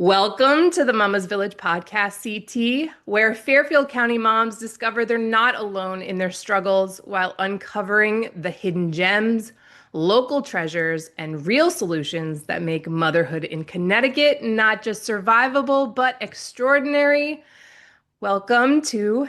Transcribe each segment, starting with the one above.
Welcome to the Mama's Village podcast, CT, where Fairfield County moms discover they're not alone in their struggles while uncovering the hidden gems, local treasures, and real solutions that make motherhood in Connecticut not just survivable, but extraordinary. Welcome to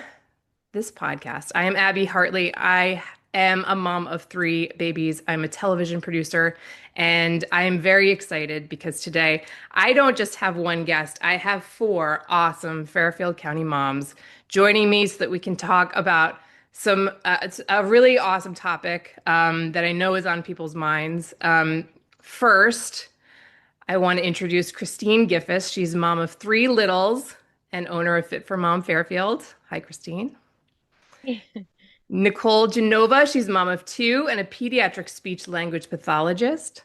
this podcast. I am Abby Hartley. I am a mom of three babies. I'm a television producer, and I am very excited because today I don't just have one guest, I have four awesome Fairfield County moms joining me so that we can talk about it's a really awesome topic that I know is on people's minds. First, I want to introduce Christine Giffis. She's mom of three littles and owner of Fit for Mom Fairfield. Hi, Christine. Nicole Genova, she's mom of two and a pediatric speech language pathologist.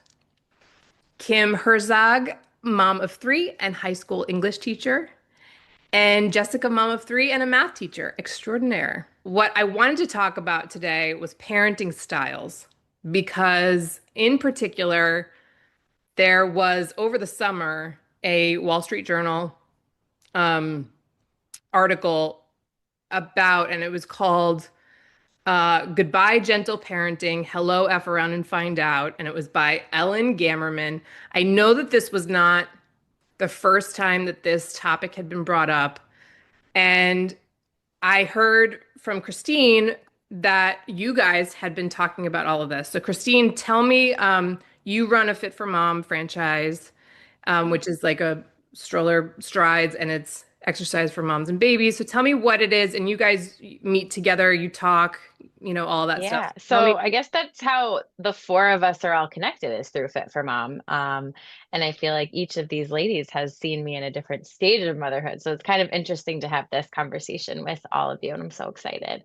Kim Herzog, mom of three and high school English teacher. And Jessica, mom of three and a math teacher extraordinaire. What I wanted to talk about today was parenting styles, because in particular, there was over the summer a Wall Street Journal um, article about, and it was called Goodbye, Gentle Parenting. Hello, F Around and Find Out. And it was by Ellen Gammerman. I know that this was not the first time that this topic had been brought up. And I heard from Christine that you guys had been talking about all of this. So, Christine, tell me, you run a Fit for Mom franchise, which is like a stroller strides and it's exercise for moms and babies. So tell me what it is. And you guys meet together, you talk, all that stuff. Yeah, Tell me. so I guess that's how the four of us are all connected is through Fit for Mom. And I feel like each of these ladies has seen me in a different stage of motherhood. So it's kind of interesting to have this conversation with all of you, and I'm so excited.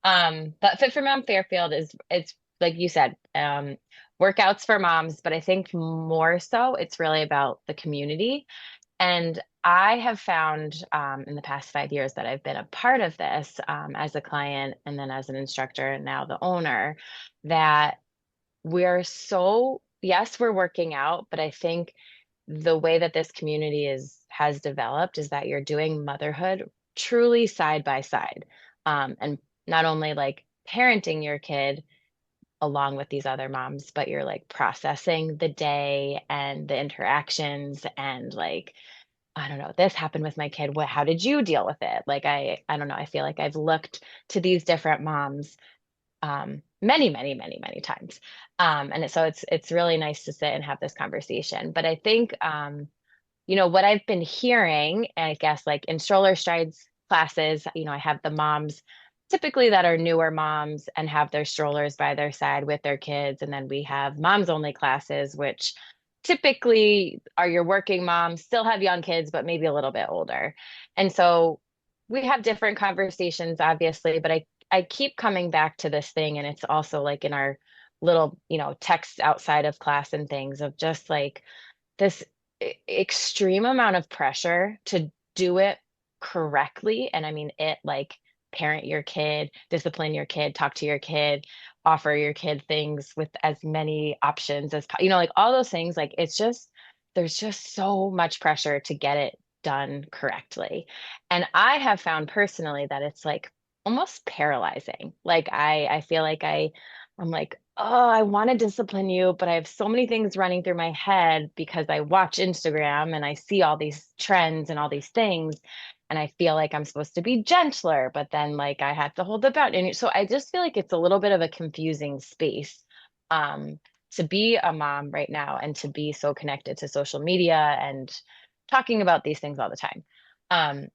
But Fit for Mom Fairfield it's like you said, workouts for moms, but I think more so it's really about the community. And I have found in the past 5 years that I've been a part of this as a client and then as an instructor and now the owner, that we're so, yes, we're working out, but I think the way that this community has developed is that you're doing motherhood truly side by side. And not only like parenting your kid along with these other moms, but you're like processing the day and the interactions and like I don't know, this happened with my kid. How did you deal with it? Like I don't know. I feel like I've looked to these different moms many, many, many, many times. So it's really nice to sit and have this conversation. But I think what I've been hearing, I guess like in stroller strides classes, I have the moms typically that are newer moms and have their strollers by their side with their kids. And then we have moms only classes, which typically are your working moms, still have young kids, but maybe a little bit older. And so we have different conversations, obviously, but I keep coming back to this thing. And it's also like in our little, texts outside of class and things of just like this extreme amount of pressure to do it correctly. And I mean, it like parent your kid, discipline your kid, talk to your kid, offer your kid things with as many options as, like all those things. Like there's just so much pressure to get it done correctly. And I have found personally that it's like almost paralyzing. Like I feel like I'm like, oh, I want to discipline you, but I have so many things running through my head because I watch Instagram and I see all these trends and all these things. And I feel like I'm supposed to be gentler, but then like I have to hold the boundary. And so I just feel like it's a little bit of a confusing space um, to be a mom right now and to be so connected to social media and talking about these things all the time. Um,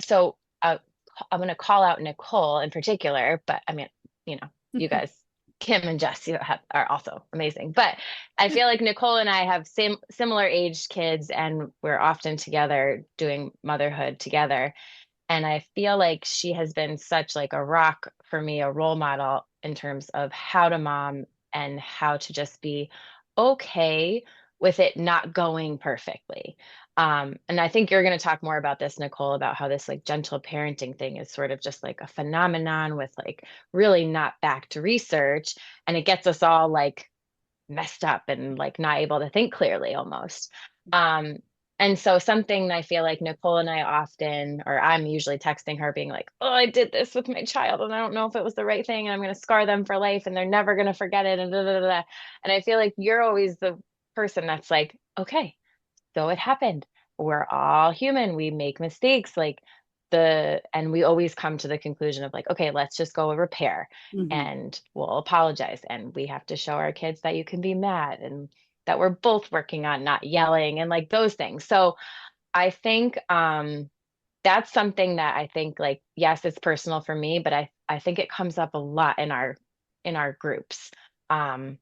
so I'm going to call out Nicole in particular, but I mean, you guys, Kim and Jess, are also amazing. But I feel like Nicole and I have similar aged kids, and we're often together doing motherhood together. And I feel like she has been such like a rock for me, a role model in terms of how to mom and how to just be okay with it not going perfectly. And I think you're going to talk more about this, Nicole, about how this like gentle parenting thing is sort of just like a phenomenon with like really not backed research. And it gets us all like messed up and like not able to think clearly almost. Um, And so something I feel like Nicole and I often, or I'm usually texting her being like, oh, I did this with my child and I don't know if it was the right thing and I'm going to scar them for life and they're never going to forget it and da, da, da, da. And I feel like you're always the person that's like, okay, so it happened. We're all human. We make mistakes. And we always come to the conclusion of like, okay, let's just go repair Mhm. and we'll apologize. And we have to show our kids that you can be mad and that we're both working on not yelling and like those things. So I think that's something that I think like, yes, it's personal for me, but I think it comes up a lot in our groups, um,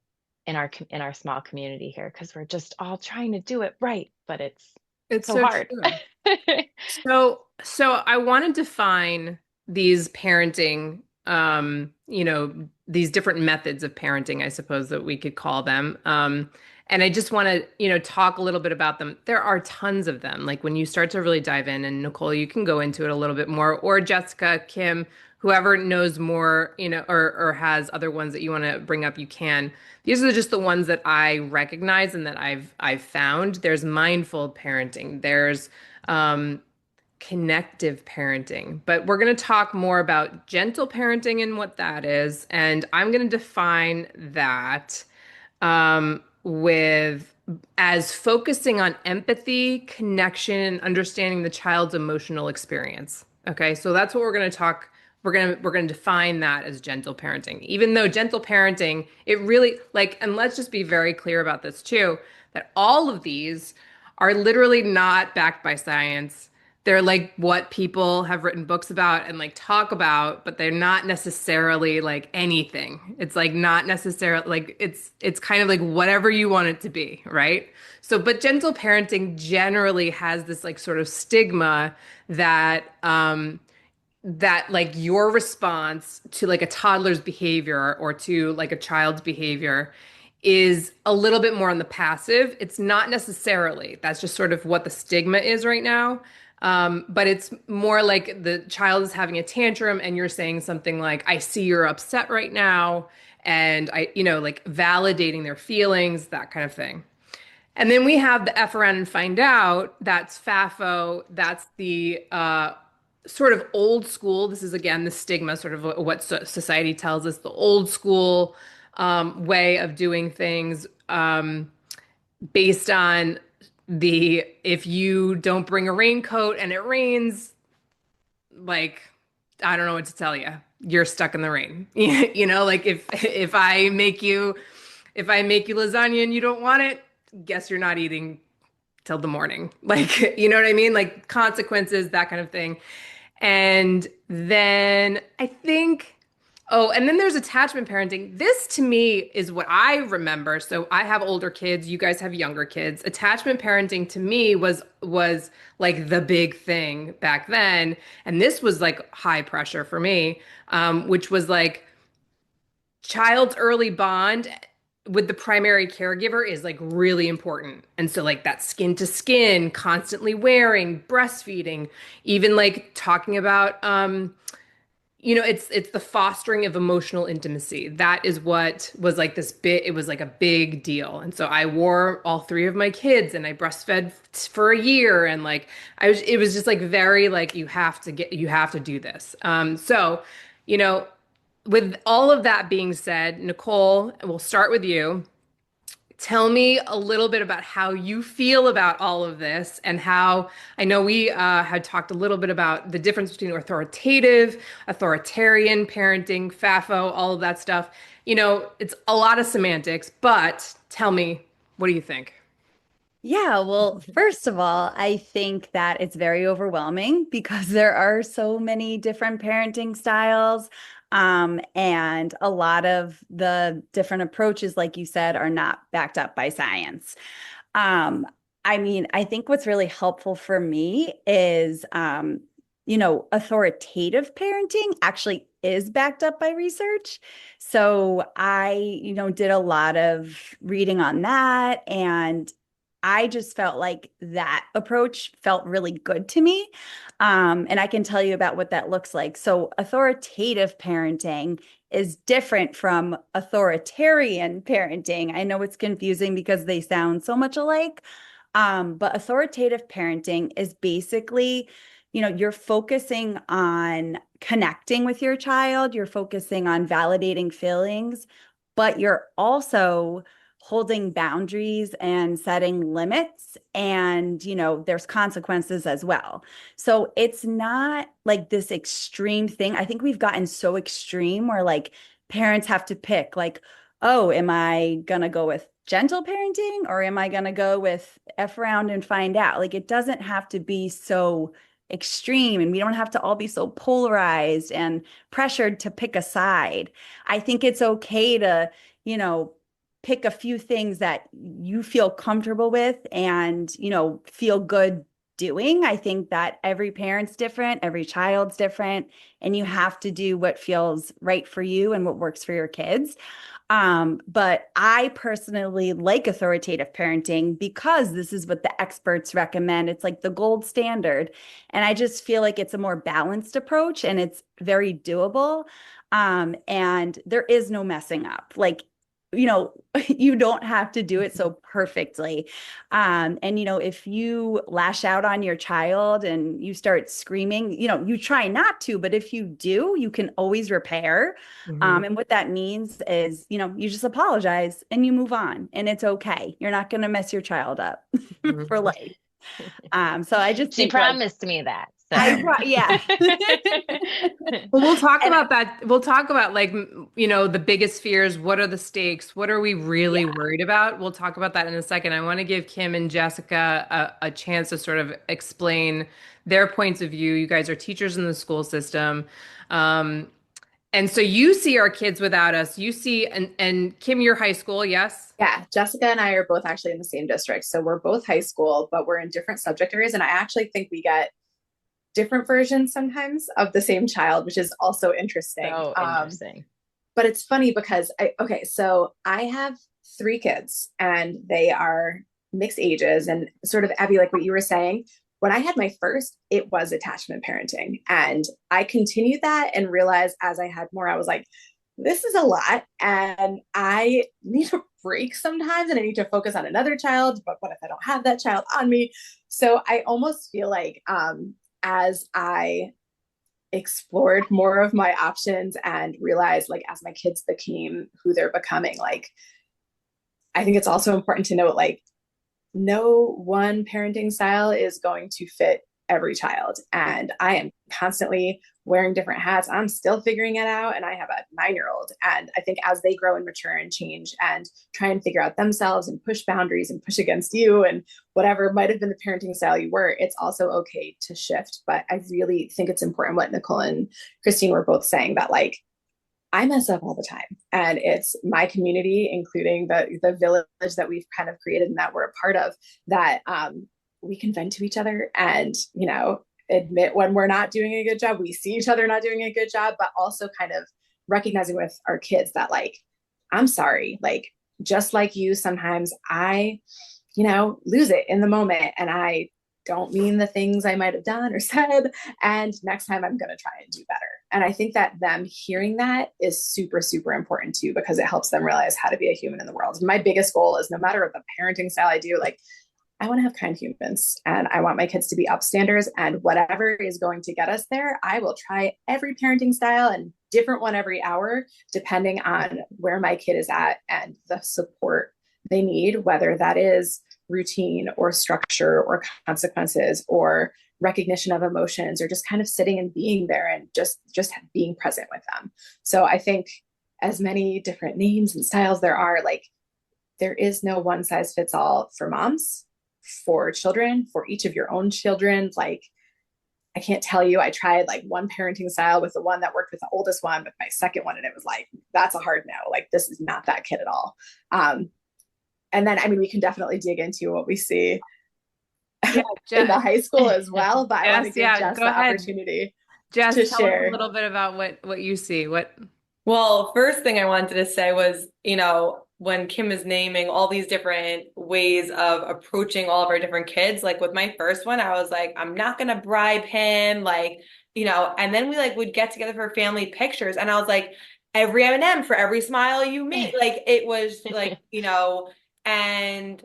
in our small community here, because we're just all trying to do it right, but it's It's so so hard. true. So I want to define these parenting, these different methods of parenting, I suppose that we could call them. And I just want to, talk a little bit about them. There are tons of them. Like when you start to really dive in, and Nicole, you can go into it a little bit more, or Jessica, Kim, whoever knows more, or has other ones that you want to bring up, you can. These are just the ones that I recognize and that I've found. There's mindful parenting. There's um, connective parenting. But we're going to talk more about gentle parenting and what that is. And I'm going to define that with as focusing on empathy, connection, and understanding the child's emotional experience. Okay, so that's what we're going to talk. We're going to define that as gentle parenting. Even though gentle parenting, it really like, and let's just be very clear about this too, that all of these are literally not backed by science. They're like what people have written books about and like talk about, but they're not necessarily like anything. It's like not necessarily like it's kind of like whatever you want it to be, right? So, but gentle parenting generally has this like sort of stigma that that like your response to like a toddler's behavior or to like a child's behavior is a little bit more on the passive. It's not necessarily. That's just sort of what the stigma is right now. But it's more like the child is having a tantrum and you're saying something like, I see you're upset right now. And like validating their feelings, that kind of thing. And then we have the F around and find out. That's FAFO. That's the sort of old school. This is again the stigma, sort of what society tells us, the old school way of doing things based on the if you don't bring a raincoat and it rains, like I don't know what to tell you. You're stuck in the rain. Like if I make you lasagna and you don't want it, guess you're not eating till the morning. Like, you know what I mean? Like consequences, that kind of thing. And then I think, oh, and then there's attachment parenting. This to me is what I remember. So I have older kids, you guys have younger kids. Attachment parenting to me was like the big thing back then. And this was like high pressure for me, which was like child's early bond with the primary caregiver is like really important. And so like that skin to skin, constantly wearing, breastfeeding, even like talking about it's the fostering of emotional intimacy. That is what was like this bit it was like a big deal. And so I wore all three of my kids and I breastfed for a year and like it was just like very like you have to do this. So, you know, with all of that being said, Nicole, we'll start with you. Tell me a little bit about how you feel about all of this and how I know we had talked a little bit about the difference between authoritative, authoritarian parenting, FAFO, all of that stuff. It's a lot of semantics, but tell me, what do you think? Yeah, well, first of all, I think that it's very overwhelming because there are so many different parenting styles. And a lot of the different approaches, like you said, are not backed up by science. Um, I mean, I think what's really helpful for me is, authoritative parenting actually is backed up by research. So I did a lot of reading on that, and I just felt like that approach felt really good to me. And I can tell you about what that looks like. So, authoritative parenting is different from authoritarian parenting. I know it's confusing because they sound so much alike. But authoritative parenting is basically, you're focusing on connecting with your child, you're focusing on validating feelings, but you're also holding boundaries and setting limits. And, there's consequences as well. So it's not like this extreme thing. I think we've gotten so extreme where like parents have to pick, like, oh, am I gonna go with gentle parenting or am I gonna go with F around and find out? Like it doesn't have to be so extreme and we don't have to all be so polarized and pressured to pick a side. I think it's okay to, pick a few things that you feel comfortable with and, feel good doing. I think that every parent's different, every child's different, and you have to do what feels right for you and what works for your kids. But I personally like authoritative parenting because this is what the experts recommend. It's like the gold standard. And I just feel like it's a more balanced approach and it's very doable. And there is no messing up. Like, you don't have to do it so perfectly. And, if you lash out on your child and you start screaming, you try not to, but if you do, you can always repair. Mhm. And what that means is, you just apologize and you move on and it's okay. You're not going to mess your child up for Mhm. life. So I just She think like, promised me that. So yeah. Well, we'll talk And about that. We'll talk about like, the biggest fears. What are the stakes? What are we really yeah, worried about? We'll talk about that in a second. I want to give Kim and Jessica a chance to sort of explain their points of view. You guys are teachers in the school system. Um, and so you see our kids without us. You see, and Kim, you're high school, yes? Yeah, Jessica and I are both actually in the same district. So we're both high school, but we're in different subject areas. And I actually think we get different versions sometimes of the same child, which is also interesting. so interesting. But it's funny because okay, so I have three kids and they are mixed ages. And sort of, Abby, like what you were saying, when I had my first, it was attachment parenting. And I continued that and realized as I had more, I was like, this is a lot. And I need a break sometimes and I need to focus on another child. But what if I don't have that child on me? So I almost feel like as I explored more of my options and realized like as my kids became who they're becoming, like I think it's also important to note like no one parenting style is going to fit every child. And I am constantly wearing different hats. I'm still figuring it out. And I have a 9-year-old. And I think as they grow and mature and change and try and figure out themselves and push boundaries and push against you and whatever might have been the parenting style you were, it's also okay to shift. But I really think it's important what Nicole and Christine were both saying that like I mess up all the time. And it's my community, including the village that we've kind of created and that we're a part of, that we can vent to each other and, admit when we're not doing a good job. We see each other not doing a good job, but also kind of recognizing with our kids that like, I'm sorry, like just like you, sometimes I, lose it in the moment and I don't mean the things I might have done or said. And next time I'm going to try and do better. And I think that them hearing that is super, super important too, because it helps them realize how to be a human in the world. My biggest goal is no matter what the parenting style I do, like I want to have kind humans and I want my kids to be upstanders and whatever is going to get us there, I will try every parenting style and different one every hour, depending on where my kid is at and the support they need, whether that is routine or structure or consequences or recognition of emotions or just kind of sitting and being there and just being present with them. So I think as many different names and styles there are, like there is no one size fits all for moms, for children, for each of your own children. Like I can't tell you, I tried like one parenting style with the one that worked with the oldest one, with my second one, and it was like, that's a hard no. Like this is not that kid at all. And then, I mean, we can definitely dig into what we see Yeah, in the high school as well, but I want to give yeah, Jess go the ahead. opportunity Jess, to tell us a share. little bit about what you see. What? Well, first thing I wanted to say was, when Kim is naming all these different ways of approaching all of our different kids, like with my first one, I was like, I'm not gonna bribe him, like, and then we like would get together for family pictures, and I was like, every M&M for every smile you make, like it was like, and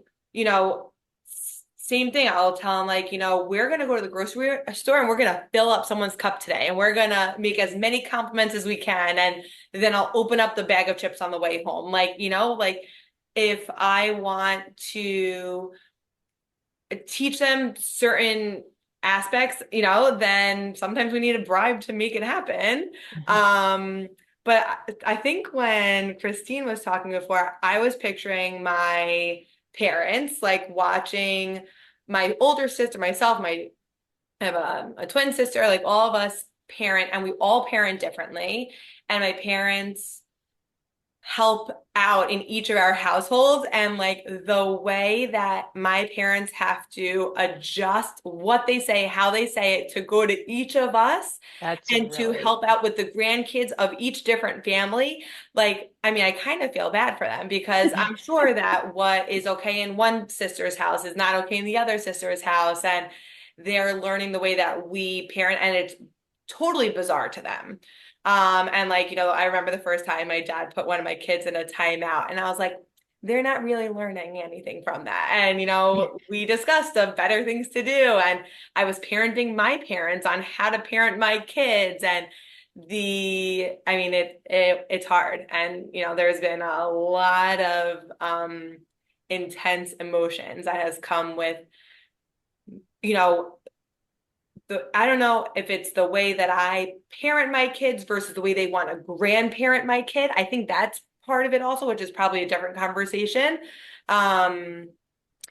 same thing. I'll tell them like, we're gonna go to the grocery store and we're gonna fill up someone's cup today and we're gonna make as many compliments as we can. And then I'll open up the bag of chips on the way home. Like, like if I want to teach them certain aspects, then sometimes we need a bribe to make it happen. But I think when Christine was talking before, I was picturing my parents like watching my older sister, myself, I have a twin sister, like all of us parent, and we all parent differently. And my parents help out in each of our households, and like the way that my parents have to adjust what they say, how they say it to go to each of us That's and to really, help out with the grandkids of each different family. Like, I mean, I kind of feel bad for them because I'm sure that what is okay in one sister's house is not okay in the other sister's house, and they're learning the way that we parent, and it's totally bizarre to them. And like, I remember the first time my dad put one of my kids in a timeout, and I was like, they're not really learning anything from that. And, we discussed the better things to do. And I was parenting my parents on how to parent my kids. And I mean, it's hard. And, there's been a lot of intense emotions that has come with, you know, I don't know if it's the way that I parent my kids versus the way they want to grandparent my kid. I think that's part of it also, which is probably a different conversation. Um,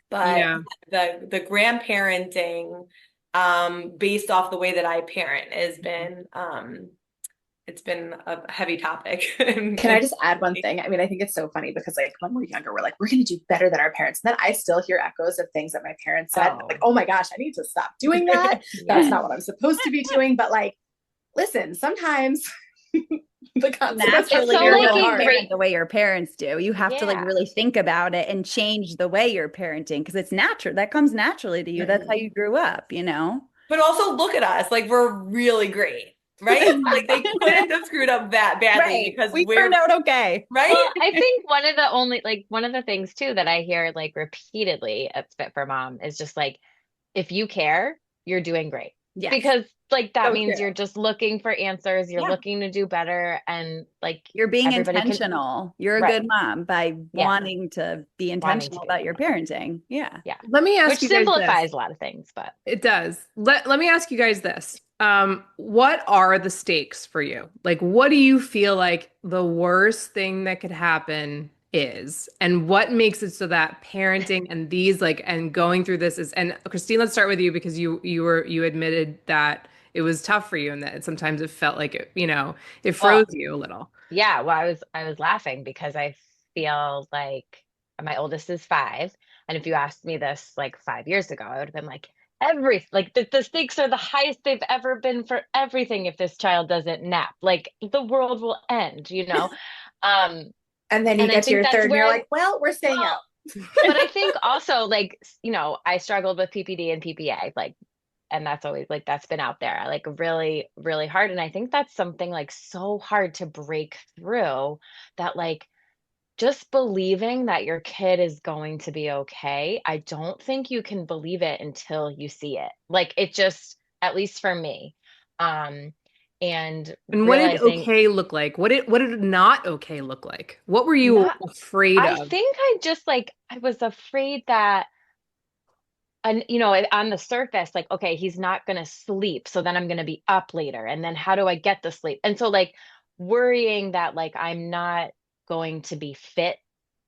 but Yeah. the grandparenting, based off the way that I parent has been, it's been a heavy topic. Can I just add one thing? I mean, I think it's so funny because like when we're younger, we're like, we're going to do better than our parents. And then I still hear echoes of things that my parents said. oh, Like, oh my gosh, I need to stop doing that. That's yes. not what I'm supposed to be doing. But like, listen, sometimes the consequences Naturally, so you're like going a to great- parent the way your parents do. You have to like Yeah. really think about it and change the way you're parenting because it's natural. That comes naturally to you. That's how you grew up, you know? But also look at us, like we're really great, right? Like they couldn't have screwed up that badly Right. because We we're turned out okay. right. Well, I think one of the things too that I hear like repeatedly at Fit for Mom is just like, if you care, you're doing great. Yes. Because like that So means true. you're just looking for answers, you're Yeah. looking to do better, and like You're being everybody can, intentional. You're a right, good mom by yeah, wanting to be wanting to intentional be a about good your mom. parenting. Yeah. Yeah. Let me ask Which you guys this. simplifies a lot of things, but It does. Let me ask you guys this. What are the stakes for you? Like, what do you feel like the worst thing that could happen is? And what makes it so that parenting and these like and going through this is, and Christine, let's start with you because you admitted that it was tough for you and that sometimes it felt like it froze well, you a little. yeah, well, I was laughing because I feel like my oldest is 5, and if you asked me this like 5 years ago, I would have been like the stakes are the highest they've ever been for everything. If this child doesn't nap, like the world will end. Um, And then you and I get to think your that's third and you're where like, well, we're staying out. well, but I think also like I struggled with PPD and PPA, like, and that's always like that's been out there like really really hard, and I think that's something like so hard to break through, that like just believing that your kid is going to be okay. I don't think you can believe it until you see it, like it just, at least for me, um and And what did realizing okay look like? What did not okay look like? What were you not, afraid I of? think I just like I was afraid that, and on the surface, like, okay, he's not going to sleep, so then I'm going to be up later, and then how do I get the sleep? And so like worrying that like I'm not going to be fit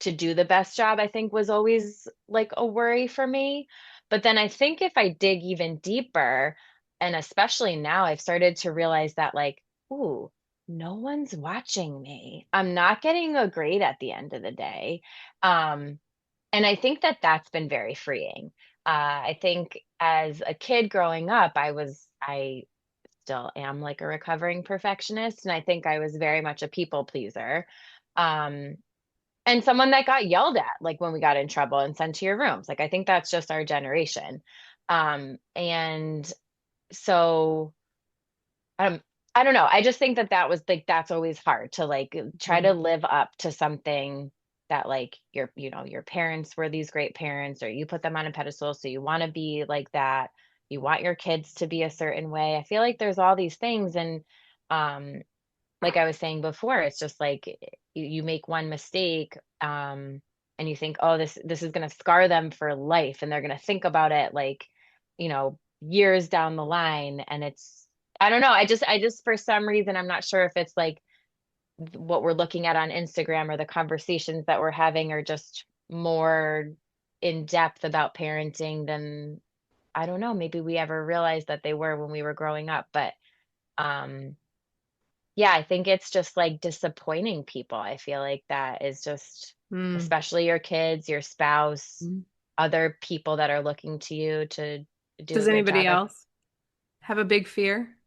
to do the best job, I think was always like a worry for me. But then I think if I dig even deeper, and especially now, I've started to realize that like, ooh, no one's watching me, I'm not getting a grade at the end of the day. um and I think that that's been very freeing. I think as a kid growing up, I still am like a recovering perfectionist. And I think I was very much a people pleaser. Um, and someone that got yelled at, like when we got in trouble and sent to your rooms. Like, I think that's just our generation. And so, um, I don't know. I just think that that was like, that's always hard to like try to live up to something that like your parents were these great parents, or you put them on a pedestal, so you want to be like that. You want your kids to be a certain way. I feel like there's all these things, and um like I was saying before, it's just like you make one mistake, and you think, oh, this is going to scar them for life, and they're going to think about it like, years down the line. And it's, I don't know. I just for some reason, I'm not sure if it's like what we're looking at on Instagram or the conversations that we're having are just more in depth about parenting than, I don't know, maybe we ever realized that they were when we were growing up. But um yeah, I think it's just like disappointing people. I feel like that is just, Mm. especially your kids, your spouse, Mm. other people that are looking to you to do a Does good anybody job. else have a big fear?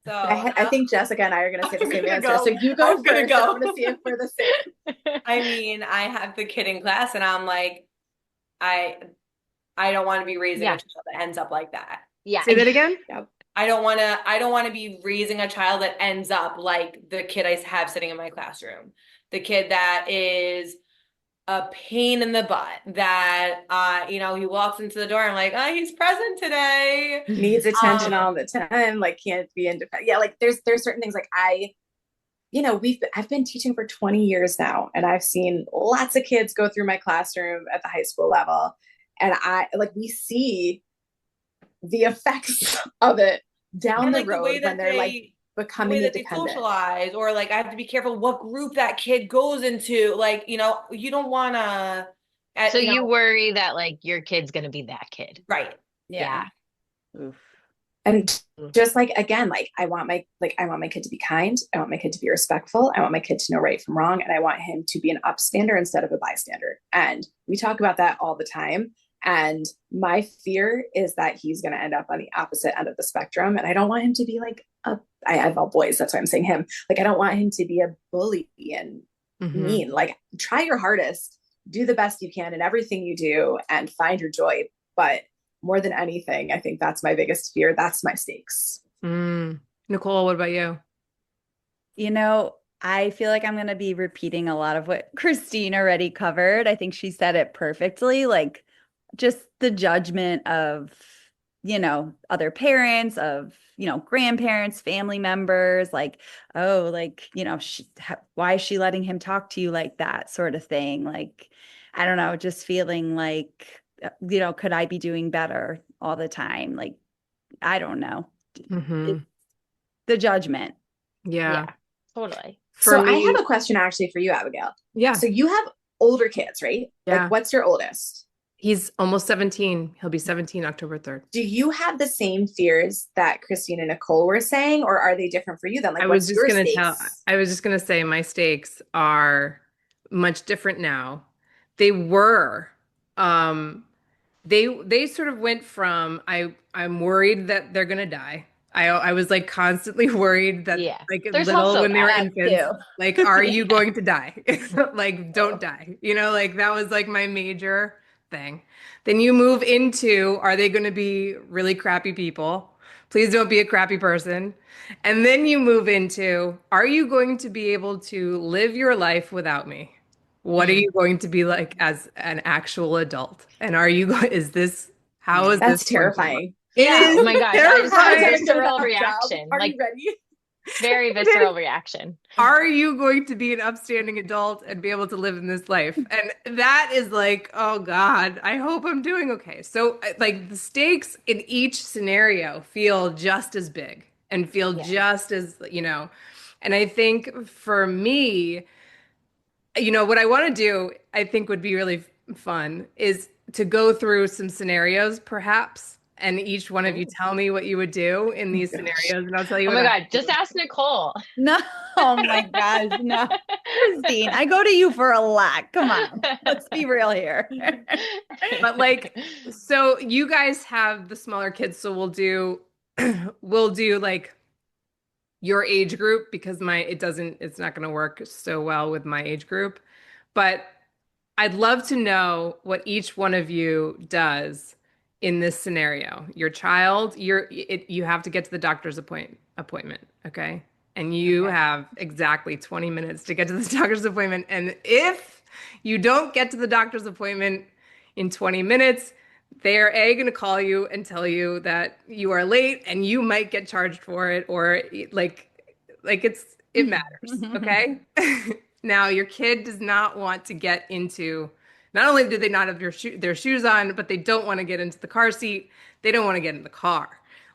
So I think Jessica and I are going to say the I'm same gonna answer. go. So you go I'm gonna first. I go. want to see if we're the same. I mean, I have the kid in class, and I'm like, I I don't want to be raising a Yeah. child that ends up like that. Yeah. Say that again. Yep. I don't want to be raising a child that ends up like the kid I have sitting in my classroom. The kid that is a pain in the butt, that he walks into the door and like, oh, he's present today. Needs attention Um, all the time. Like can't be independent. Yeah, like there's certain things like I've been teaching for 20 years now, and I've seen lots of kids go through my classroom at the high school level. And we see the effects of it down and the like the way road when that they're like they the way becoming that they independent. socialize, or like I have to be careful what group that kid goes into. Like, you don't want to, So you you know, worry that like your kid's gonna be that kid. right. Yeah. Yeah. Oof. And just like again, like I want my kid to be kind. I want my kid to be respectful. I want my kid to know right from wrong. And I want him to be an upstander instead of a bystander. And we talk about that all the time. And my fear is that he's going to end up on the opposite end of the spectrum. And I don't want him to be like I have all boys. That's why I'm saying him. Like, I don't want him to be a bully and Mm-hmm. mean. Like, try your hardest, do the best you can in everything you do, and find your joy. But more than anything, I think that's my biggest fear. That's my stakes. Mm. Nicole, what about you? I feel like I'm going to be repeating a lot of what Christine already covered. I think she said it perfectly. Like, just the judgment of, other parents, of, grandparents, family members, like, oh, like, why is she letting him talk to you like that, sort of thing. Like, I don't know, just feeling like, could I be doing better all the time? Like, I don't know. Mm-hmm. It's the judgment. Yeah. Yeah, totally. For So I me, have a question actually for you, Abigail. yeah. So you have older kids, right? Yeah. Like, what's your oldest? He's almost 17. He'll be 17 October 3rd. Do you have the same fears that Christine and Nicole were saying, or are they different for you then? Like, I was what's just your gonna stakes? I was just gonna say my stakes are much different now. They were, um, they sort of went from I'm worried that they're gonna die. I was like constantly worried that Yeah. like There's little also when they were that. That infants, too. like, are you Yeah. going to die? Like, don't die. Like that was like my major thing. Then you move into, are they going to be really crappy people? Please don't be a crappy person. And then you move into, are you going to be able to live your life without me? What are Mm. you going to be like as an actual adult? And are you going, is this, how Yeah. is this That's going to work? terrifying. It Yeah. Oh is my gosh. I just had a terrifying. visceral That job. reaction. Are Like you ready? very It is. visceral reaction. Are you going to be an upstanding adult and be able to live in this life? And that is like, oh God, I hope I'm doing okay. So, like, the stakes in each scenario feel just as big and feel Yeah. just as, and I think for me, what I want to do, I think would be really fun is to go through some scenarios, perhaps, and each one of you Ooh. tell me what you would do in Oh these gosh. scenarios, and I'll tell you Oh what my I God. Just would. ask Nicole. No, oh my gosh, no. Christine, I go to you for a lot. Come on. Let's be real here. But like, so you guys have the smaller kids, so we'll do like your age group because it's not going to work so well with my age group. But I'd love to know what each one of you does in this scenario. Your child, you have to get to the doctor's appointment, okay? And you Okay. have exactly 20 minutes to get to the doctor's appointment. And if You don't get to the doctor's appointment in 20 minutes. They're going to call you and tell you that you are late and you might get charged for it, or it matters, okay? Now, your kid does not want to get into, not only do they not have their shoes on, but they don't want to get into the car seat. They don't want to get in the car.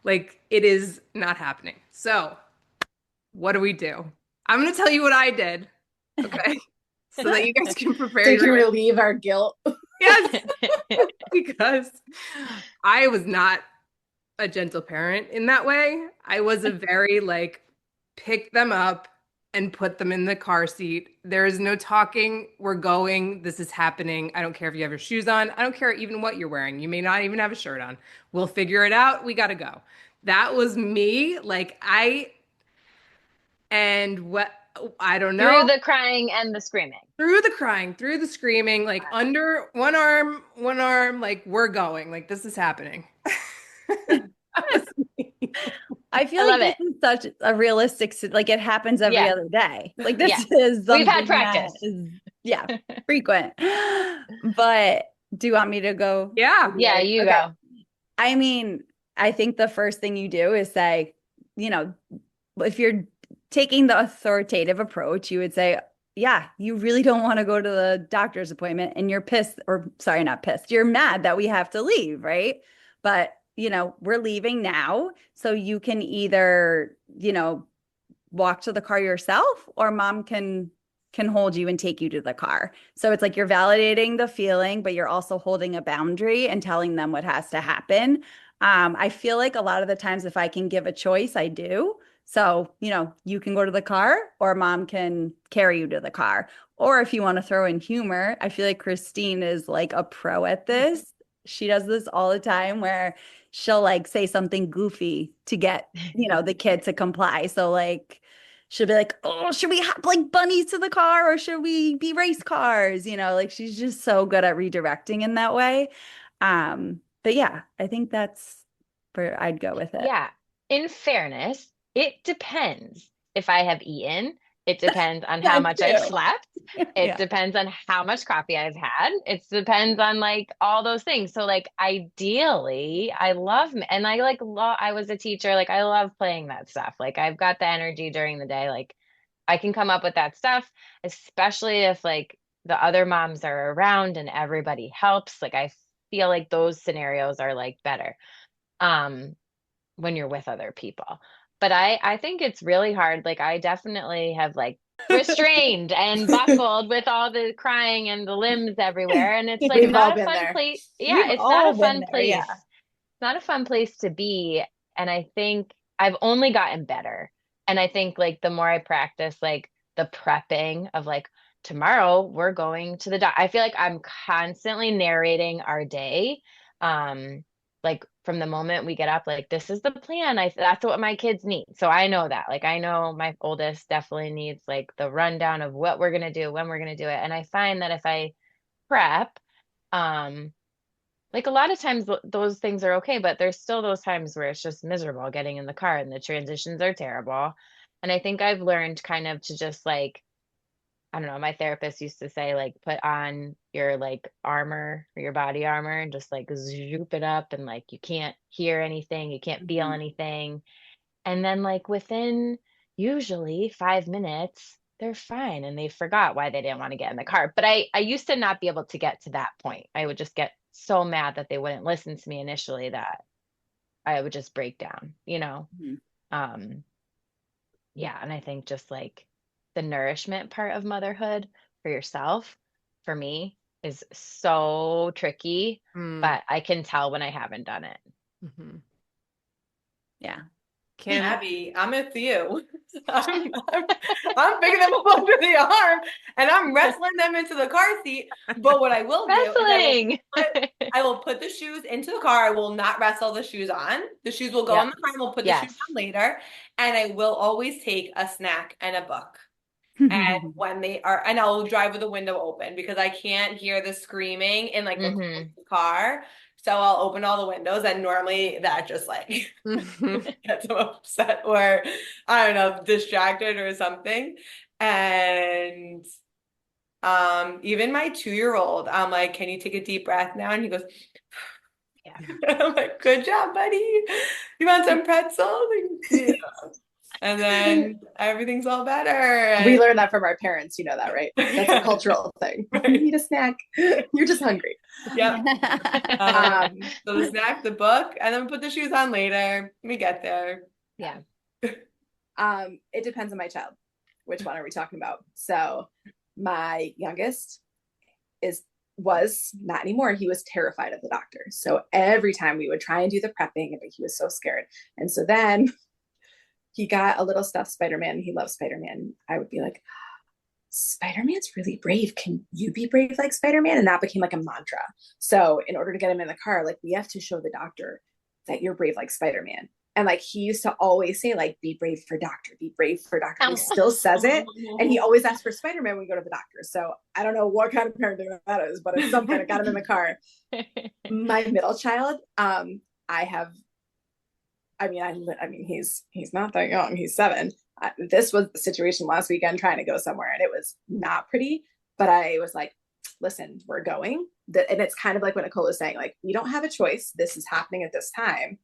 Like, it is not happening. So, what do we do? I'm going to tell you what I did, okay? So that you guys can prepare So you can your relieve our guilt. Yes, because I was not a gentle parent in that way. I was a very like pick them up and put them in the car seat. There is no talking. We're going. This is happening. I don't care if you have your shoes on. I don't care even what you're wearing. You may not even have a shirt on. We'll figure it out. We got to go. That was me. And what, I don't Through know. the crying and the screaming. Through the crying, through the screaming, like under one arm, like we're going, like this is happening. I feel I like love this it. is such a realistic, like it happens every Yeah. other day. Like this Yeah. is We've had something that practice. is, yeah, frequent. But do you want me to go? Yeah. Yeah, you Okay. go. I mean, I think the first thing you do is say, you know, if you're taking the authoritative approach, you would say, yeah, you really don't want to go to the doctor's appointment and you're pissed, or sorry, not pissed. You're mad that we have to leave, right? But, we're leaving now. So you can either, walk to the car yourself, or mom can hold you and take you to the car. So it's like you're validating the feeling, but you're also holding a boundary and telling them what has to happen. I feel like a lot of the times if I can give a choice, I do. So, you can go to the car or mom can carry you to the car. Or if you want to throw in humor, I feel like Christine is like a pro at this. She does this all the time where she'll like say something goofy to get, the kid to comply. So like she'll be like, "Oh, should we hop like bunnies to the car or should we be race cars?" Like she's just so good at redirecting in that way. But yeah, I think that's where I'd go with it. Yeah. In fairness, it depends if I have eaten. It depends on how That much I've too. slept. It Yeah. depends on how much coffee I've had. It depends on like all those things. So like ideally, I love and I like I was a teacher, like I love playing that stuff. Like I've got the energy during the day. Like I can come up with that stuff, especially if like the other moms are around and everybody helps. Like I feel like those scenarios are like better. When you're with other people. But I think it's really hard. Like I definitely have like restrained and buckled with all the crying and the limbs everywhere. And it's like We've all not a been fun there. place. We've Yeah, it's not all a been fun there. Yeah. place. It's not a fun place to be. And I think I've only gotten better. And I think like the more I practice like the prepping of like tomorrow we're going to the doc. I feel like I'm constantly narrating our day. Like from the moment we get up, like this is the plan. That's what my kids need. So I know that. Like I know my oldest definitely needs like the rundown of what we're gonna do, when we're gonna do it. And I find that if I prep, um, like a lot of times those things are okay, but there's still those times where it's just miserable getting in the car and the transitions are terrible. And I think I've learned kind of to just like I don't know, my therapist used to say like put on your like armor or your body armor and just like zoop it up and like you can't hear anything, you can't feel anything. And then like within usually 5 minutes, they're fine and they forgot why they didn't want to get in the car. But I used to not be able to get to that point. I would just get so mad that they wouldn't listen to me initially that I would just break down, you know? Mhm. Um, yeah, and I think just like the nourishment part of motherhood for yourself, for me, is so tricky, Mm, but I can tell when I haven't done it. mhm. Yeah. Kim, Abby, I'm with you. I'm picking them up under the arm and I'm wrestling them into the car seat. But what I will do is Wrestling. I will put the shoes into the car. I will not wrestle the shoes on. The shoes will go Yep. in the car and we'll put the shoes Yes. on later. And I will always take a snack and a book. And when they are, and I'll drive with the window open because I can't hear the screaming in like a closed car. So I'll open all the windows and normally that just like gets them upset or I don't know, distracted or something. And Even my 2-year-old, I'm like, can you take a deep breath now? And he goes, Yeah. I'm like, good job, buddy. You want some pretzels? Yeah. And then everything's all better. We And learned that from our parents. You know that, right? That's Yeah. a cultural thing. Right. You need a snack. You're just hungry. Yep. Um, So the snack, the book, and then we put the shoes on later. We get there. Yeah. it depends on my child. Which one are we talking about? So my youngest was not anymore. He was terrified of the doctor. So every time we would try and do the prepping, but he was so scared. And so then he got a little stuffed Spider-Man. He loves Spider-Man. I would be like, Spider-Man's really brave. Can you be brave like Spider-Man? And that became like a mantra. So in order to get him in the car, like we have to show the doctor that you're brave like Spider-Man. And like he used to always say, like, be brave for doctor, be brave for doctor. And he still says it. And he always asks for Spider-Man when we go to the doctor. So I don't know what kind of parenting that is, but it's something that got him in the car. My middle child, he's not that young. He's 7. This was the situation last weekend trying to go somewhere, and it was not pretty. But I was like, listen, we're going. And it's kind of like what Nicole was saying, like, we don't have a choice. This is happening at this time.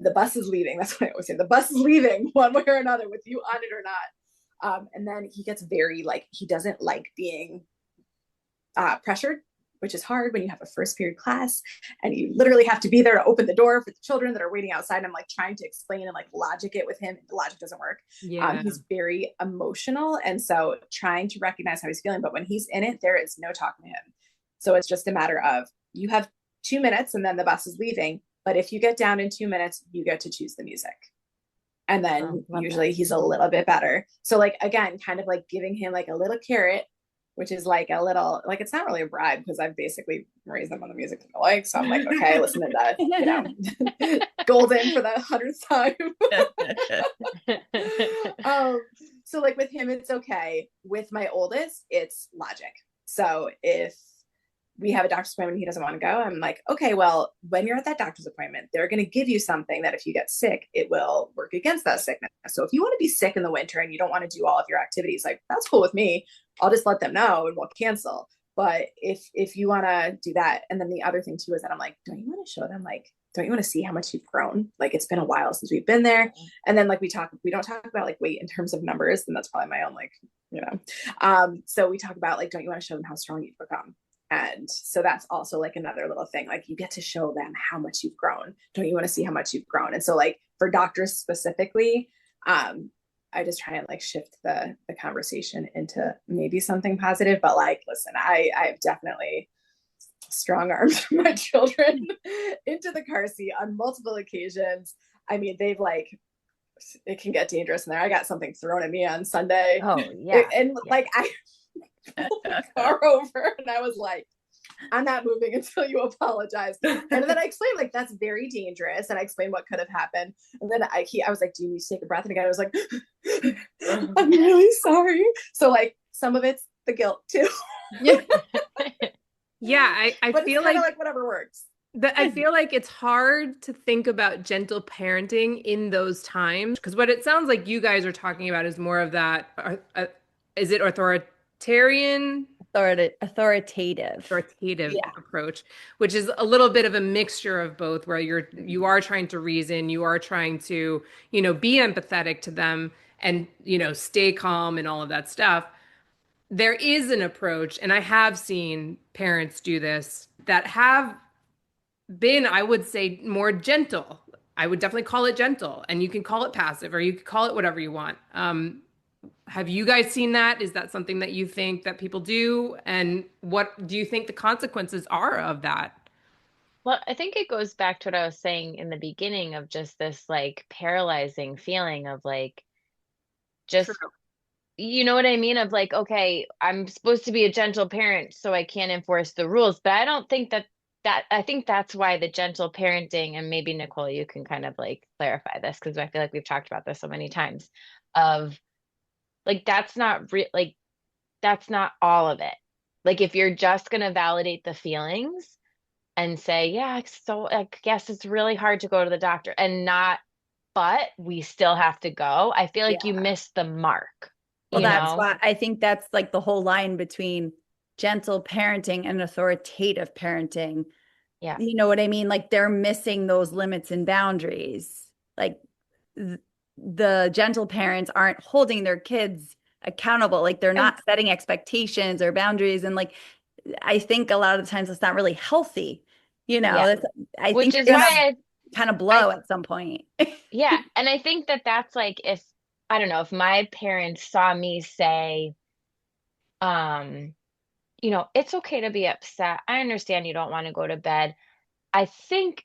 The bus is leaving. That's what I always say. The bus is leaving one way or another, with you on it or not. And then he gets very, like, he doesn't like being pressured, which is hard when you have a first period class and you literally have to be there to open the door for the children that are waiting outside. And I'm like trying to explain and like logic it with him. The logic doesn't work. Yeah. He's very emotional. And so trying to recognize how he's feeling, but when he's in it, there is no talking to him. So it's just a matter of, you have 2 minutes and then the bus is leaving. But if you get down in 2 minutes, you get to choose the music. And then usually he's a little bit better. So like, again, kind of like giving him like a little carrot, which is like a little, like, it's not really a bribe because I've basically raised them on the music I like. So I'm like, okay, listen to that, you know, golden for the 100th time. So like with him, it's okay. With my oldest, it's logic. So if we have a doctor's appointment, he doesn't want to go, I'm like, okay, well, when you're at that doctor's appointment, they're going to give you something that if you get sick, it will work against that sickness. So if you want to be sick in the winter and you don't want to do all of your activities, like, that's cool with me. I'll just let them know and we'll cancel. But if you want to do that, and then the other thing too is that I'm like, don't you want to show them, like, don't you want to see how much you've grown? Like, it's been a while since we've been there. And then like we don't talk about like weight in terms of numbers, and that's probably my own, like, you know. So we talk about like, don't you want to show them how strong you've become? And so that's also like another little thing, like you get to show them how much you've grown. Don't you want to see how much you've grown? And so like for doctors specifically, I just try and like shift the conversation into maybe something positive. But like, listen, I've definitely strong armed my children into the car seat on multiple occasions. I mean, they've like, it can get dangerous in there. I got something thrown at me on Sunday. Oh yeah. And like I pulled the car over and I was like, I'm not moving until you apologize. And then I explained, like, that's very dangerous. And I explained what could have happened. And then I was like, do you need to take a breath? And again, I was like, I'm really sorry. So like some of it's the guilt too. Yeah. I but feel it's like whatever works. I feel like it's hard to think about gentle parenting in those times, because what it sounds like you guys are talking about is more of that, is it authoritarian? Authoritative. Yeah. Approach, which is a little bit of a mixture of both, where you are trying to reason, you are trying to, be empathetic to them and, stay calm and all of that stuff. There is an approach, and I have seen parents do this that have been, I would say, more gentle. I would definitely call it gentle, and you can call it passive or you can call it whatever you want. Have you guys seen that? Is that something that you think that people do? And what do you think the consequences are of that? Well, I think it goes back to what I was saying in the beginning of just this like paralyzing feeling of like, just, True. you know what I mean? Of like, okay, I'm supposed to be a gentle parent, so I can't enforce the rules. But I don't think I think that's why the gentle parenting, and maybe Nicole, you can kind of like clarify this, because I feel like we've talked about this so many times, of like, that's not like, that's not all of it. Like, if you're just going to validate the feelings and say, yeah, so I guess it's really hard to go to the doctor, and not, but we still have to go, I feel like you missed the mark. Well, You that's know? why I think that's like the whole line between gentle parenting and authoritative parenting. Yeah. You know what I mean? Like they're missing those limits and boundaries. Like the gentle parents aren't holding their kids accountable. Like they're not setting expectations or boundaries. And like, I think a lot of the times it's not really healthy. You know, Yeah. I Which think is you're gonna why kind of I blow at some point. yeah, and I think that that's like if I don't know if my parents saw me say, um, it's okay to be upset. I understand you don't want to go to bed. I think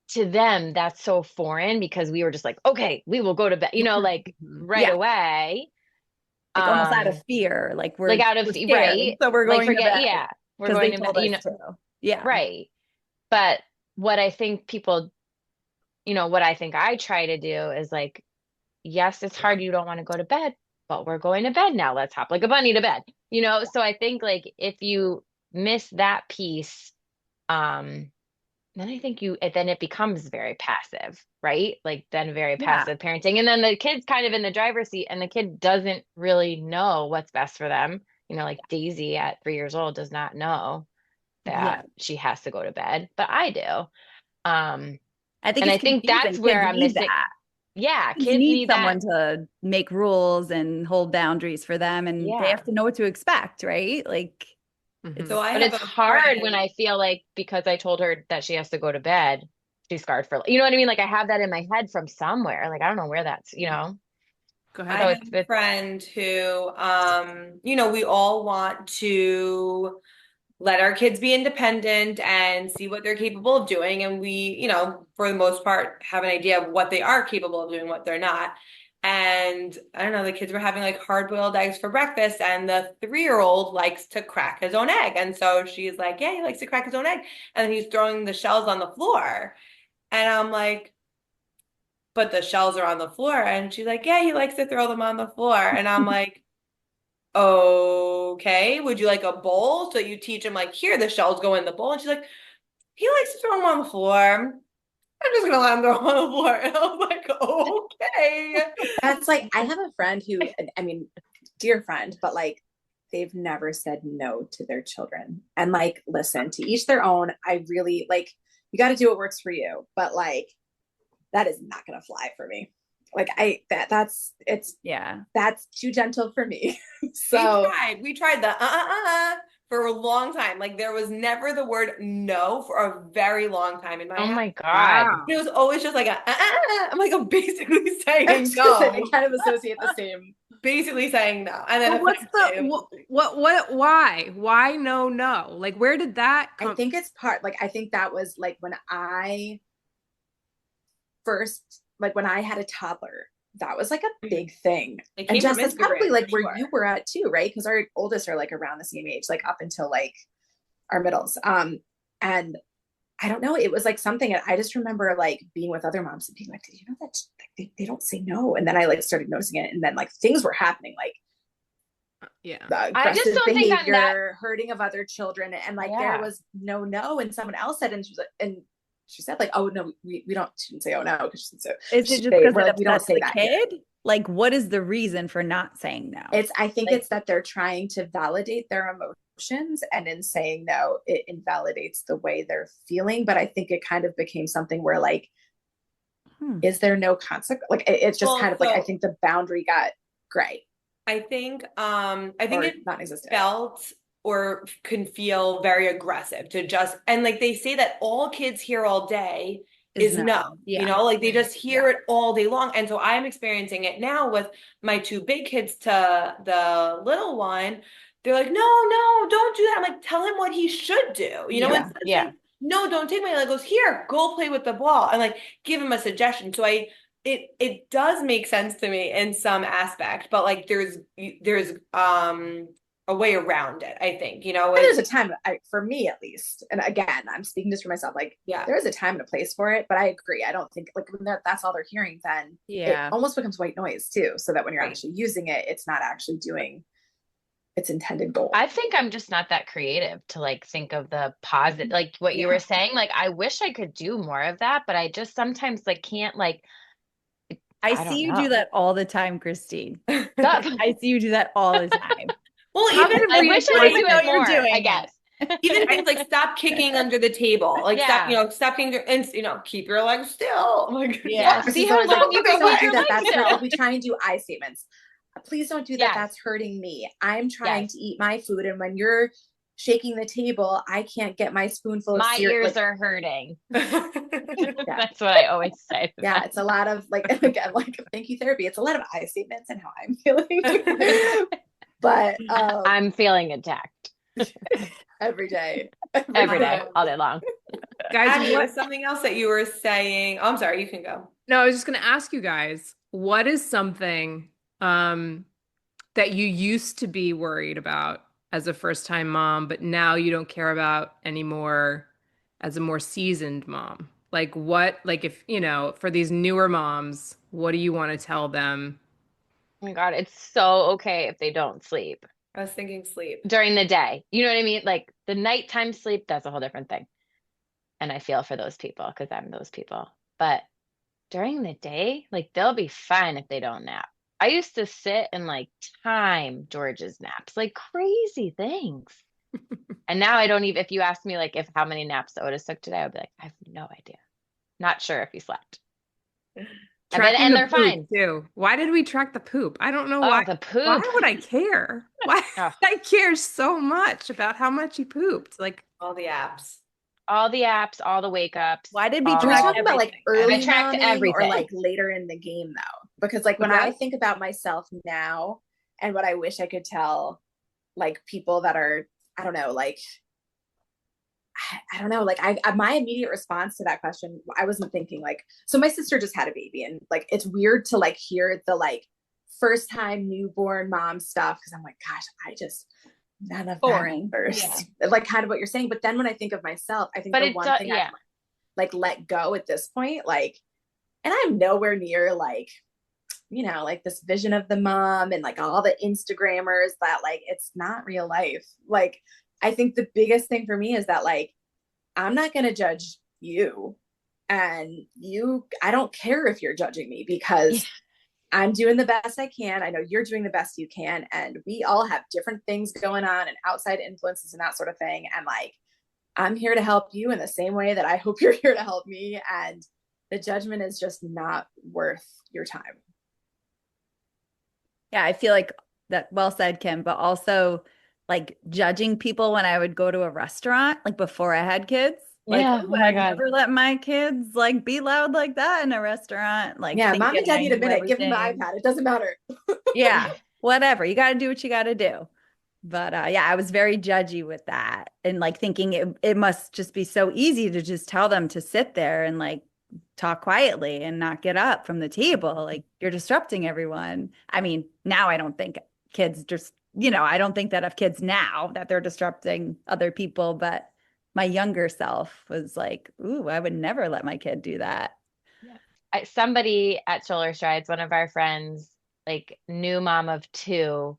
to them that's so foreign because we were just like, okay, we will go to bed, like Mhm. right Yeah, away. like almost out of Um, fear. Like like out of we're scared, right, so we're like going to forget, bed yeah, we're because they going to bed, told us to. Yeah. right. But what I think people, what I think I try to do is like, yes, it's hard. You don't want to go to bed, but we're going to bed now. Let's hop like a bunny to bed. So I think like if you miss that piece, um, then I think then it becomes very passive, right? Like then very Yeah. passive parenting. And then the kid's kind of in the driver's seat and the kid doesn't really know what's best for them. Like Daisy at 3 years old does not know Yeah. that she has to go to bed, but I do. Um, I think and it's I think that's confusing. where Kids I'm need missing. that. Yeah, Kids kids need need that. someone to make rules and hold boundaries for them, and they Yeah. have to know what to expect, right? Like it's So I But have it's a hard when friend. I feel like because I told her that she has to go to bed, she's scarred for, you know what I mean? Like I have that in my head from somewhere. Like I don't know where that's. Go I ahead. So have it's a friend who, we all want to let our kids be independent and see what they're capable of doing. And we, for the most part, have an idea of what they are capable of doing, what they're not. And I don't know, the kids were having like hard-boiled eggs for breakfast, and the 3-year-old likes to crack his own egg. And so she's like, yeah, he likes to crack his own egg. And then he's throwing the shells on the floor. And I'm like, but the shells are on the floor. And she's like, yeah, he likes to throw them on the floor. And I'm like, okay, would you like a bowl? So you teach him like, here, the shells go in the bowl. And she's like, he likes to throw them on the floor. I'm just gonna let him throw them on the floor. And I was like, okay. That's like, I have a friend who, I mean, dear friend, but like they've never said no to their children. And like, listen, to each their own. I really like, you got to do what works for you, but like, that is not going to fly for me. Like yeah. that's too gentle for me. So we tried the for a long time. Like there was never the word no for a very long time in my Oh house. my God. Wow. It was always just like I'm like, I'm basically I saying was gonna say, they no. kind of associate the same. Basically saying no. And then But what's effective. why no? Like, where did that I come? think it's part, like, I think that was like when I first, like when I had a toddler, that was like a big thing. It And came from Jess, that's probably Instagram like for where sure. you were at too, right? Because our oldest are like around the same age, like up until like our middles. And I don't know, it was like something, and I just remember like being with other moms and being like, did you know that like, they don't say no? And then I like started noticing it, and then like things were happening, like Yeah. the I just aggressive don't think I'm that. behavior, hurting of other children, and like there Yeah. was no, and someone else said, and she was like, and she said like, oh no, we don't, she didn't say oh no, because so Is it just they because were it like, we don't upsets say the that here. kid? Like, what is the reason for not saying no? I think Like, it's that they're trying to validate their emotions, and in saying no, it invalidates the way they're feeling. But I think it kind of became something where like, is there no consequence? Like it's just Well, kind of like, I so think the boundary got gray I think or it non-existent. felt or can feel very aggressive to just, and like they say that all kids hear all day is is no. no, Yeah. like they just hear it all day long. And so I'm experiencing it now with my two big kids to the little one. They're like, no, don't do that. I'm like, tell him what he should do. Yeah. Instead of Yeah. saying, no, don't take my, like goes, here, go play with the ball, and like give him a suggestion. So it does make sense to me in some aspect, but like there's a way around it, I think, And there's a time, for me at least, and again, I'm speaking just for myself, like yeah. there is a time and a place for it, but I agree. I don't think like when that's all they're hearing, then it almost becomes white noise too, so that when you're actually using it, it's not actually doing its intended goal. I think I'm just not that creative to like think of the positive, like what you were saying. Like I wish I could do more of that, but I just sometimes like can't like I I see don't you do know. that all the time, Christine. That- I see you do that all the time. Well, How even could I we wish I avoid could do know it you're more, doing I it. guess. even things like stop kicking under the table, like Yeah. stop kicking and keep your legs still. Like Yeah. Chris See is how always like, long you please can don't keep do your that. legs That's hurting. still. We try and do I statements. Please don't do that. Yes. That's hurting me. I'm trying Yes. to eat my food. And when you're shaking the table, I can't get my spoonful of My cereal. ears Like, are hurting. yeah. That's what I always say to Yeah, them. it's a lot of like, again, like thank you therapy. It's a lot of I statements and how I'm feeling. But I'm feeling attacked every day. every day, all day long. guys, Abby, what was something else that you were saying? Oh, I'm sorry, you can go. No, I was just going to ask you guys, what is something that you used to be worried about as a first-time mom, but now you don't care about anymore as a more seasoned mom? Like what, like if, for these newer moms, what do you want to tell them? Oh my God, it's so okay if they don't sleep I was thinking sleep. during the day. You know what I mean? Like the nighttime sleep, that's a whole different thing. And I feel for those people because I'm those people. But during the day, like they'll be fine if they don't nap. I used to sit and like time George's naps, like crazy things. And now I don't even, if you ask me like if how many naps Otis took today, I'd be like, I have no idea. Not sure if he slept. Tracking And the they're poop fine. too. Why did we track the poop? I don't know Oh, why. the Why poop. would I care? Why Oh, I care so much about how much he pooped? Like, All the apps. all the apps, all the wake ups. Why did we Are we track talking about like everything? I early tracked momming or everything. like later in the game though? Because like when What's I that? think about myself now and what I wish I could tell like people that are, I don't know, like I don't know, like my immediate response to that question, I wasn't thinking like, so my sister just had a baby and like it's weird to like hear the like first time newborn mom stuff because I'm like, gosh, I just none of Boring. that matters. Yeah. Like kind of what you're saying. But then when I think of myself, I think But the it one does, thing yeah. I've like let go at this point, like, and I'm nowhere near like, like this vision of the mom and like all the Instagrammers that like it's not real life. Like, I think the biggest thing for me is that like I'm not going to judge you and I don't care if you're judging me because I'm doing the best I can. I know you're doing the best you can. And we all have different things going on and outside influences and that sort of thing. And like, I'm here to help you in the same way that I hope you're here to help me. And the judgment is just not worth your time. Yeah, I feel like that well said, Kim, but also like judging people when I would go to a restaurant, like before I had kids. Like, Yeah. oh, Oh my I'd God. never let my kids like be loud like that in a restaurant. Like, Yeah, mom and thinking dad I need a knew minute. Give them the everything. iPad. It doesn't matter. Yeah, whatever. You got to do what you got to do. But yeah, I was very judgy with that and like thinking it must just be so easy to just tell them to sit there and like talk quietly and not get up from the table. Like you're disrupting everyone. I mean, now I don't think kids just, I don't think that of kids now that they're disrupting other people, but my younger self was like, ooh, I would never let my kid do that. Somebody at Shoulder Strides, one of our friends, like new mom of two,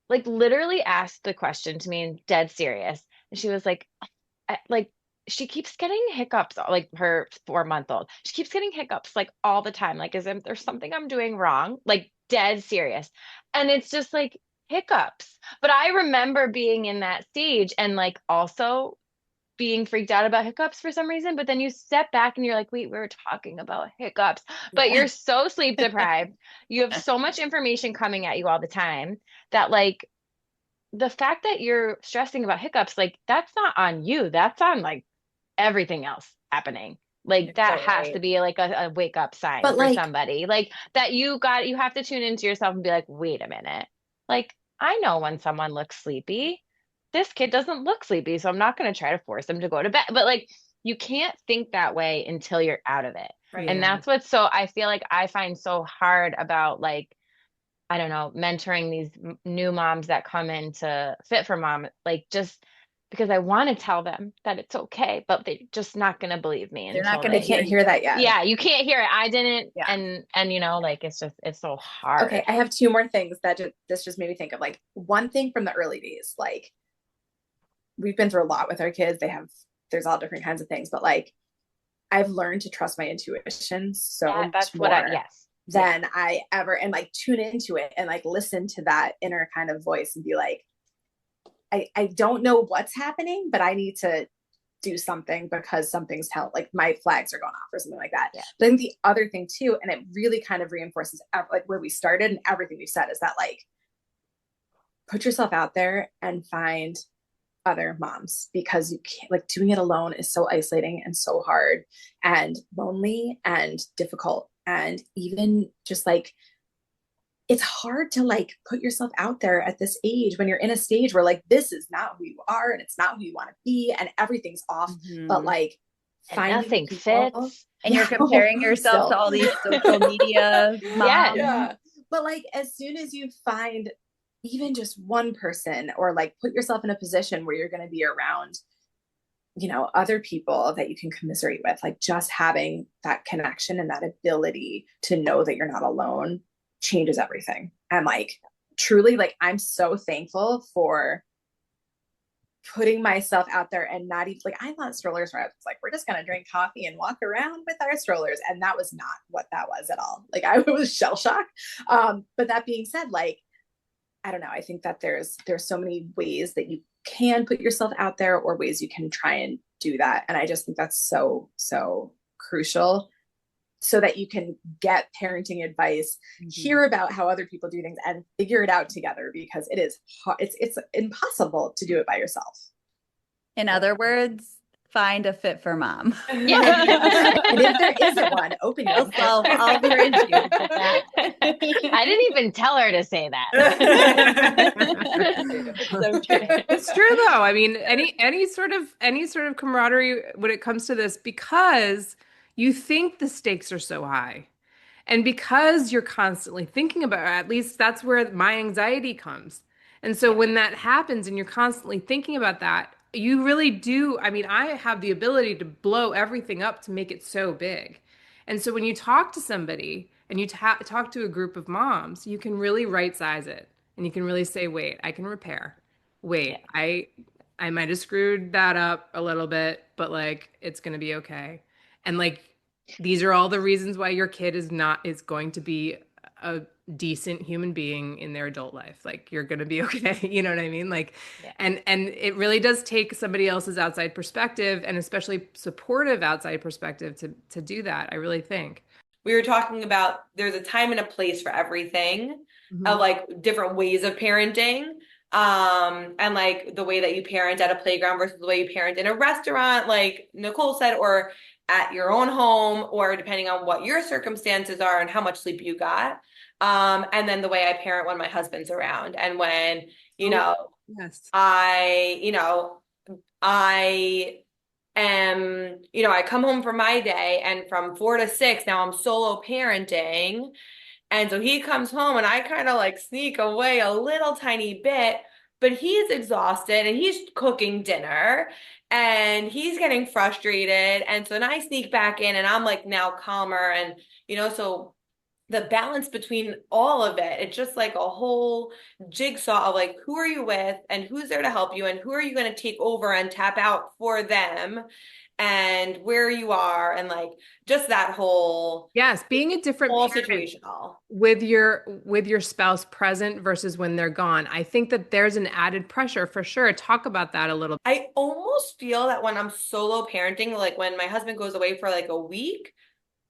like literally asked the question to me and dead serious. And she was like, like she keeps getting hiccups, like her 4-month-old. She keeps getting hiccups like all the time. Like, is there something I'm doing wrong? Like dead serious. And it's just like hiccups. But I remember being in that stage and like also being freaked out about hiccups for some reason, but then you step back and you're like, wait, we were talking about hiccups, but you're so sleep deprived. You have so much information coming at you all the time that like the fact that you're stressing about hiccups, like that's not on you. That's on like everything else happening. Like that So has to right. be like a wake up sign But for like, somebody. Like that you have to tune into yourself and be like, wait a minute. Like I know when someone looks sleepy. This kid doesn't look sleepy, so I'm not going to try to force him to go to bed. But like you can't think that way until you're out of it. Right. And Yeah. that's what's so I feel like I find so hard about like I don't know, mentoring these new moms that come into Fit for Mom, like just because I want to tell them that it's okay, but they're just not going to believe me They're not until going they to they, hear can't hear you. that yet. yeah, you can't hear it. I didn't, Yeah. and like it's so hard. Okay, I have two more things that this just made me think of. Like one thing from the early days, like we've been through a lot with our kids. There's all different kinds of things, but like I've learned to trust my intuition so much That's more what yes. than I ever, and like tune into it and like listen to that inner kind of voice and be like, I don't know what's happening, but I need to do something because something's like my flags are going off or something like that. Yeah. But I think the other thing too, and it really kind of reinforces like where we started and everything we've said, is that like put yourself out there and find other moms, because you can't, like, doing it alone is so isolating and so hard and lonely and difficult. And even just like, it's hard to like put yourself out there at this age when you're in a stage where like this is not who you are and it's not who you want to be and everything's off. But like And finding nothing people, fits. And you're comparing yourself still. to all these social media moms. Yeah. But like as soon as you find even just one person, or like put yourself in a position where you're going to be around, you know, other people that you can commiserate with, like just having that connection and that ability to know that you're not alone changes everything. And like truly, like I'm so thankful for putting myself out there and not even like, I thought strollers were, I was like, we're just gonna drink coffee and walk around with our strollers, and that was not what that was at all. Like I was shell shocked. But that being said, like I don't know, I think that there's so many ways that you can put yourself out there, or ways you can try and do that. And I just think that's so crucial, so that you can get parenting advice, hear about how other people do things, and figure it out together, because it is it's impossible to do it by yourself. In other words, find a fit for mom. Yeah. And if there isn't one, open your It'll solve all of your issues with that. I didn't even tell her to say that. It's so true. It's true though. I mean, any sort of camaraderie when it comes to this, because you think the stakes are so high. And because you're constantly thinking about, or at least that's where my anxiety comes. And so when that happens and you're constantly thinking about that, you really do. I mean, I have the ability to blow everything up to make it so big. And so when you talk to somebody and you talk to a group of moms, you can really right size it. And you can really say, wait, I can repair. Wait, I might have screwed that up a little bit, but like it's gonna be okay. And like these are all the reasons why your kid is going to be a decent human being in their adult life. Like you're going to be okay. You know what I mean? Like, Yeah. and it really does take somebody else's outside perspective, and especially supportive outside perspective, to do that. I really think. We were talking about there's a time and a place for everything, Mhm. like different ways of parenting. And like the way that you parent at a playground versus the way you parent in a restaurant, like Nicole said, or at your own home, or depending on what your circumstances are and how much sleep you got. And then the way I parent when my husband's around, and when, Yes. I I come home from my day, and from 4 to 6, now I'm solo parenting. And so he comes home and I kind of like sneak away a little tiny bit, but he's exhausted and he's cooking dinner and he's getting frustrated. And so then I sneak back in and I'm like now calmer. And, so the balance between all of it, it's just like a whole jigsaw of like, who are you with and who's there to help you and who are you going to take over and tap out for them, and where you are, and like just that whole Yes, being a different parent situational. with your spouse present versus when they're gone. I think that there's an added pressure for sure. Talk about that a little. I almost feel that when I'm solo parenting, like when my husband goes away for like a week,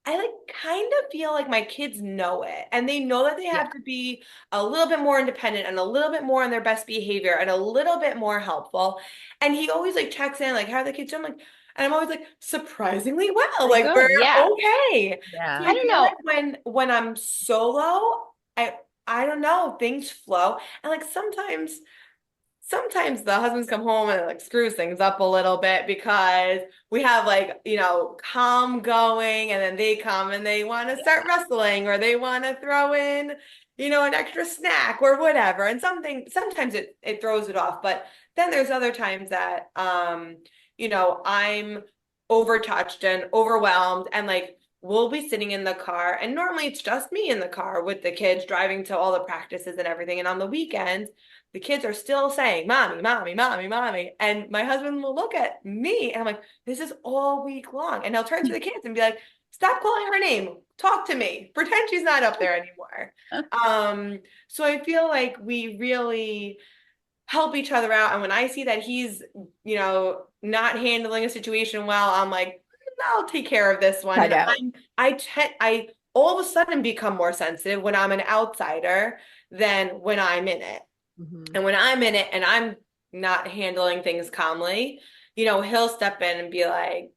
I like kind of feel like my kids know it, and they know that they have to be a little bit more independent and a little bit more on their best behavior and a little bit more helpful. And he always like checks in, like, how are the kids doing? I'm like, and I'm always like, surprisingly well, like Good. we're Yeah. okay. Yeah. So I I don't feel know. like when I'm solo, I don't know, things flow. And like sometimes the husbands come home and it like screws things up a little bit, because we have like, calm going, and then they come and they want to start wrestling, or they want to throw in, an extra snack or whatever. And sometimes it throws it off. But then there's other times that, I'm overtouched and overwhelmed, and like we'll be sitting in the car, and normally it's just me in the car with the kids driving to all the practices and everything. And on the weekends, the kids are still saying, mommy, mommy, mommy, mommy. And my husband will look at me and I'm like, this is all week long. And he'll turn to the kids and be like, stop calling her name. Talk to me. Pretend she's not up there anymore. So I feel like we really help each other out. And when I see that he's, not handling a situation well, I'm like, I'll take care of this one. Tug And out. I all of a sudden become more sensitive when I'm an outsider than when I'm in it. Mhm. And when I'm in it and I'm not handling things calmly, he'll step in and be like,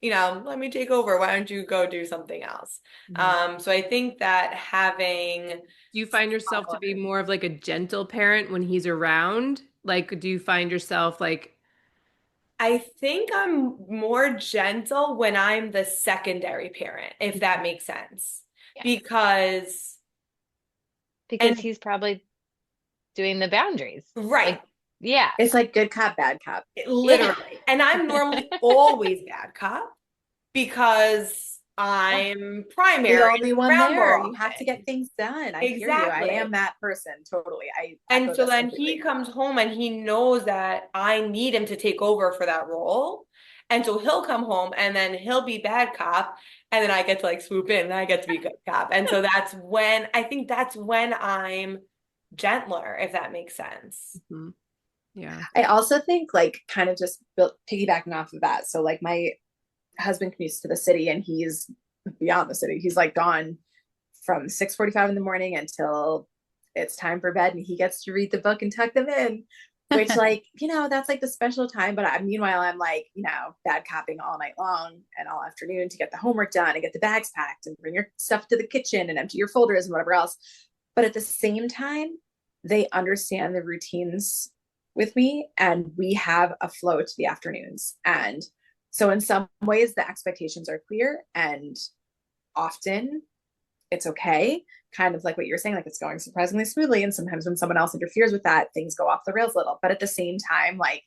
let me take over. Why don't you go do something else? Mhm. So I think that having Do you find yourself to be more of like a gentle parent when he's around? Like, do you find yourself like, I think I'm more gentle when I'm the secondary parent, if that makes sense. Yes. Because, Because and he's probably doing the boundaries. right, Like, yeah. It's like good cop, bad cop. Yeah. literally. And I'm normally always bad cop because Yeah. I'm The primary only one around more there. You have to get often. things done. I hear you. I am Exactly. that person. Totally. I And echo so this then he completely. comes home and he knows that I need him to take over for that role. And so he'll come home and then he'll be bad cop. And then I get to like swoop in and I get to be good cop. And so I think that's when I'm gentler, if that makes sense. Mhm. Yeah. I also think like kind of just built piggybacking off of that. So like my husband commutes to the city and he's beyond the city. He's like gone from 6:45 in the morning until it's time for bed and he gets to read the book and tuck them in, which like, that's like the special time. But meanwhile, I'm like, bad copping all night long and all afternoon to get the homework done and get the bags packed and bring your stuff to the kitchen and empty your folders and whatever else. But at the same time, they understand the routines with me and we have a flow to the afternoons. And so in some ways, the expectations are clear and often it's okay. Kind of like what you're saying, like it's going surprisingly smoothly. And sometimes when someone else interferes with that, things go off the rails a little. But at the same time, like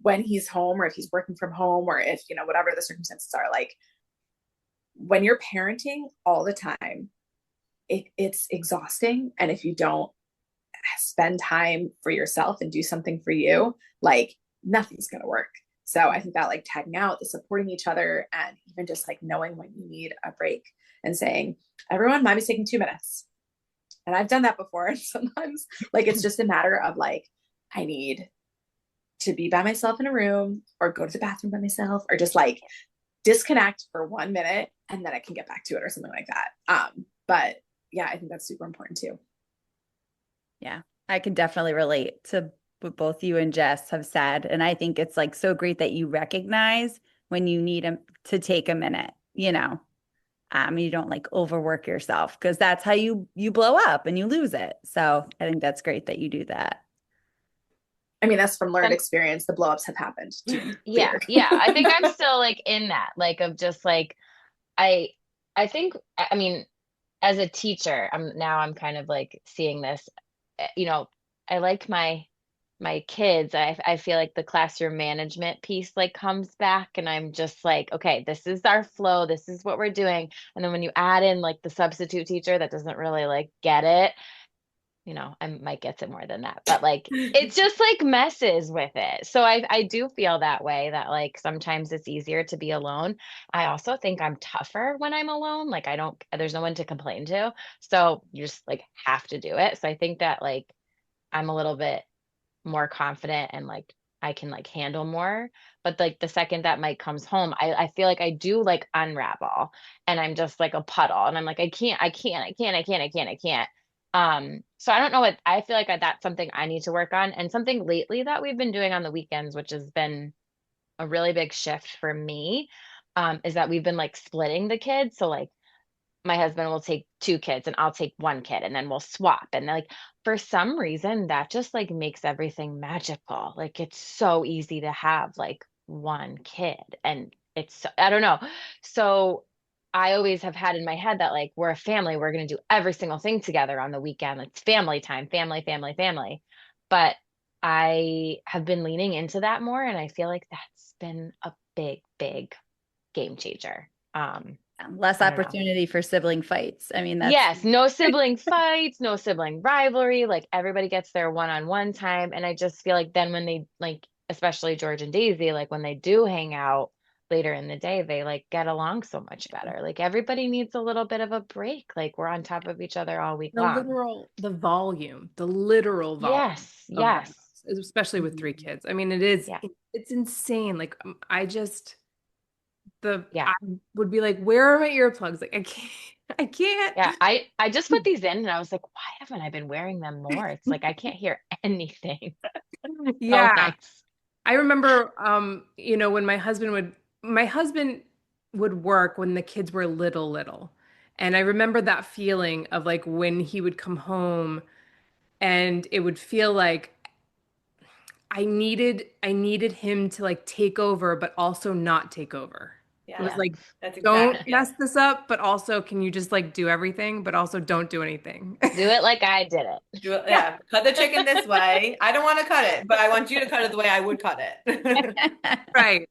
when he's home or if he's working from home or if, whatever the circumstances are, like when you're parenting all the time, it's exhausting. And if you don't spend time for yourself and do something for you, like nothing's going to work. So I think that like tagging out, the supporting each other, and even just like knowing when you need a break and saying, everyone, mommy's taking 2 minutes. And I've done that before. And sometimes like it's just a matter of like, I need to be by myself in a room or go to the bathroom by myself or just like disconnect for 1 minute and then I can get back to it or something like that. But yeah, I think that's super important too. Yeah, I can definitely relate to what both you and Jess have said. And I think it's like so great that you recognize when you need to take a minute, you don't like overwork yourself because that's how you blow up and you lose it. So I think that's great that you do that. I mean, that's from learned Some, experience. The blowups have happened, to be yeah. clear. Yeah. I think I'm still like in that, like of just like I I think I mean as a teacher, I'm kind of like seeing this, you know, I like my kids. I feel like the classroom management piece like comes back and I'm just like, okay, this is our flow, this is what we're doing. And then when you add in like the substitute teacher that doesn't really like get it, I might get to more than that, but like it's just like messes with it. So I do feel that way that like sometimes it's easier to be alone. I also think I'm tougher when I'm alone. Like I don't there's no one to complain to. So you just like have to do it. So I think that like I'm a little bit more confident and like I can like handle more. But like the second that Mike comes home, I feel like I do like unravel and I'm just like a puddle and I'm like, I can't. So I don't know what I feel like that's something I need to work on and something lately that we've been doing on the weekends, which has been a really big shift for me, is that we've been like splitting the kids. So like my husband will take two kids and I'll take one kid and then we'll swap. And like for some reason that just like makes everything magical. Like it's so easy to have like one kid and I don't know. So I always have had in my head that like we're a family, we're going to do every single thing together on the weekend. It's family time, family, family, family. But I have been leaning into that more and I feel like that's been a big, big game changer. Less I don't know. opportunity for sibling fights. I mean, that's Yes, no sibling fights, no sibling rivalry. Like everybody gets their one-on-one time. And I just feel like then when they like, especially George and Daisy, like when they do hang out, later in the day, they like get along so much better. Like everybody needs a little bit of a break. Like we're on top of each other all week long. The literal volume Yes, of the yes. house, especially with three kids. I mean, Yeah. it's insane. Like Yeah. I would be like, where are my earplugs? Like I can't. Yeah. I just put these in and I was like, why haven't I been wearing them more? It's like I can't hear anything. So Yeah. nice. I remember, when my husband would work when the kids were little. And I remember that feeling of like when he would come home and it would feel like I needed him to like take over, but also not take over. It was Yeah, Yeah. like, that's don't exactly it. mess this up, but also can you just like do everything, but also don't do anything. Do it like I did Yeah. Yeah, cut the chicken this way. I don't want to cut it, but I want you to cut it the way I would cut it. Right.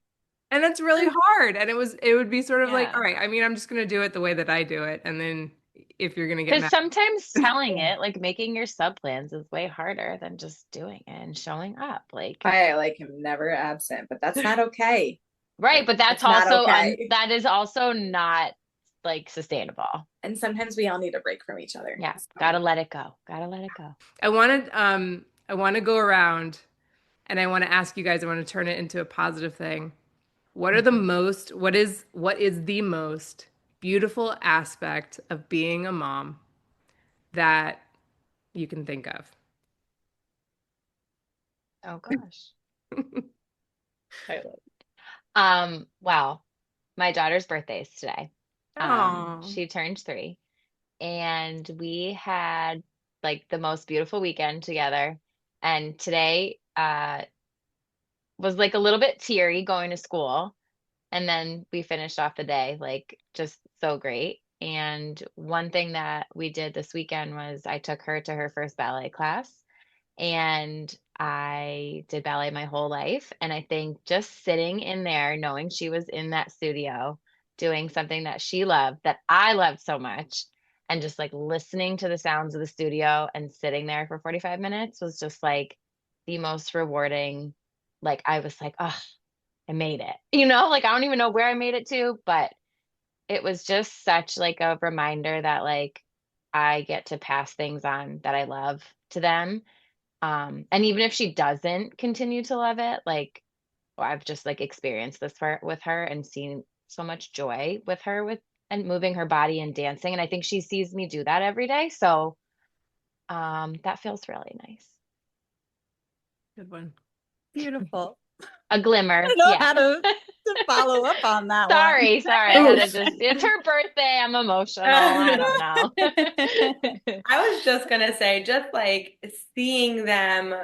And that's really hard. And it would be sort of like, all Yeah. right, I mean, I'm just going to do it the way that I do it. And then if you're going to get because mad. sometimes telling it, like making your sub plans is way harder than just doing it and showing up. Like, I like him never absent, but that's not okay. right, Like, but that's that's not also okay. that is also not like sustainable. And sometimes we all need a break from each other. Yeah, It's gotta fine. let it go. Gotta let it go. I want to go around and I want to ask you guys, I want to turn it into a positive thing. What is the most beautiful aspect of being a mom that you can think of? Oh gosh. I love Wow. My daughter's birthday is today. Oh, She turned 3, and we had like the most beautiful weekend together. And today was like a little bit teary going to school. And then we finished off the day like just so great. And one thing that we did this weekend was I took her to her first ballet class, and I did ballet my whole life. And I think just sitting in there, knowing she was in that studio doing something that she loved, that I loved so much, and just like listening to the sounds of the studio and sitting there for 45 minutes was just like the most rewarding. Like I was like, oh, I made it. Like I don't even know where I made it to, but it was just such like a reminder that like I get to pass things on that I love to them. And even if she doesn't continue to love it, like I've just like experienced this with her and seen so much joy with her with and moving her body and dancing. And I think she sees me do that every day. So that feels really nice. good one. Beautiful. A I glimmer. don't know Yeah. how to follow up on that one. Sorry. I had to just, it's her birthday. I'm emotional. I don't know. I was just gonna say, just like seeing them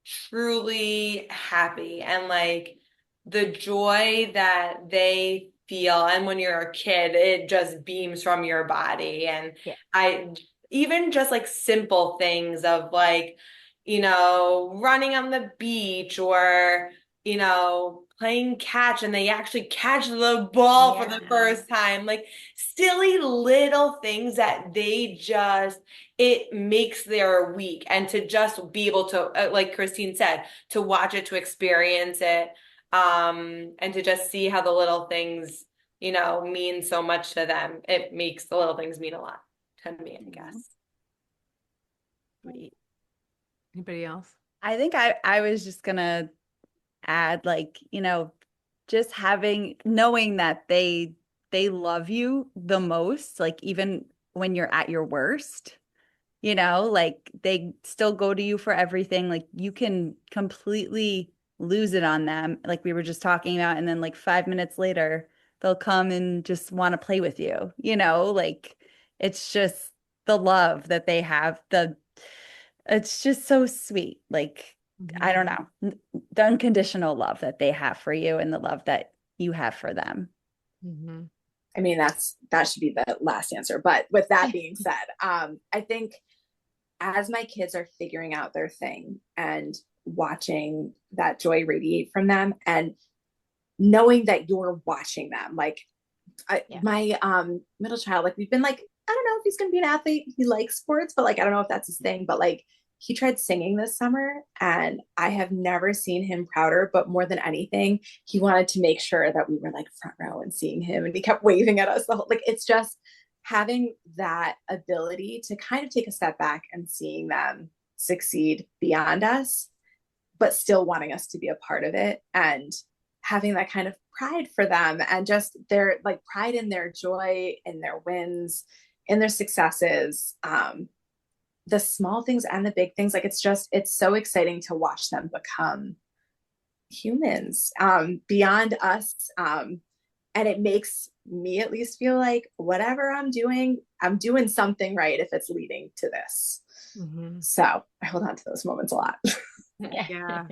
truly happy and like the joy that they feel. And when you're a kid, it just beams from your body. And Yeah. I even just like simple things of like, running on the beach or, playing catch and they actually catch the ball for the Yeah. first time. Like silly little things that they just it makes their week. And to just be able to like Christine said, to watch it, to experience it, and to just see how the little things mean so much to them. It makes the little things mean a lot to me, I guess. Sweet. Anybody else? I think I was just gonna add like, just knowing that they love you the most, like even when you're at your worst, like they still go to you for everything. Like you can completely lose it on them, like we were just talking about, and then like 5 minutes later, they'll come and just want to play with you, like it's just the love that they have. It's just so sweet. Like, I don't know, the unconditional love that they have for you and the love that you have for them. Mm-hmm. I mean, that should be the last answer. But with that being said, I think as my kids are figuring out their thing and watching that joy radiate from them and knowing that you're watching them, like Yeah. my middle child, like we've been like, I don't know if he's gonna be an athlete. He likes sports, but like I don't know if that's his thing. But like he tried singing this summer, and I have never seen him prouder. But more than anything, he wanted to make sure that we were like front row and seeing him, and he kept waving at us the whole, like, it's just having that ability to kind of take a step back and seeing them succeed beyond us, but still wanting us to be a part of it, and having that kind of pride for them, and just their like pride in their joy, in their wins, in their successes, the small things and the big things. Like, it's so exciting to watch them become humans, beyond us. And it makes me at least feel like whatever I'm doing something right if it's leading to this. Mm-hmm. So I hold on to those moments a lot. Yeah.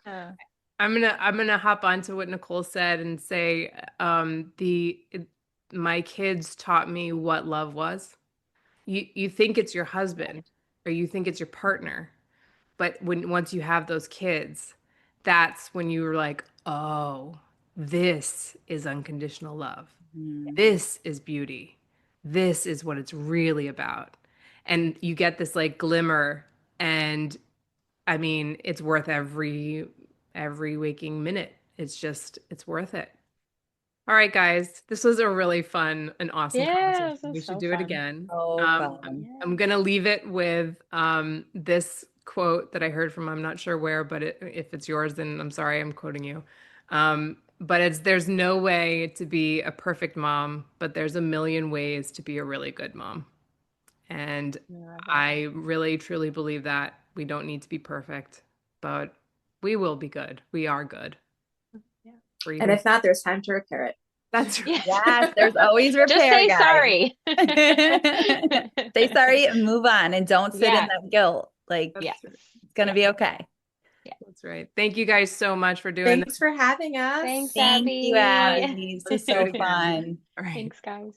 Uh, I'm gonna hop onto what Nicole said and say, my kids taught me what love was. You think it's your husband or you think it's your partner, but once you have those kids, that's when you were like, oh, this is unconditional love. Mhm. This is beauty. This is what it's really about. And you get this like glimmer, and I mean, it's worth every waking minute. It's worth it. All right, guys, this was a really fun and awesome yeah, conversation. this We is should so do it fun. again. So fun. I'm gonna leave it with this quote that I heard from, I'm not sure where, but if it's yours, then I'm sorry, I'm quoting you. But it's, there's no way to be a perfect mom, but there's a million ways to be a really good mom. And Yeah, I really truly believe that we don't need to be perfect, but we will be good. We are good. yeah. For And even if not, there's time to repair it. that's Yeah. Yes, there's always Just repair, say guys. sorry. Say sorry and move on, and don't sit in Yeah. that guilt. Like, that's, Yes. it's gonna be okay. that's right. Thank you guys so much for doing this. Thanks for having us. Thanks, Thank you, Abby. Abby. This was Let's do it so again. fun. All right. Thanks, guys.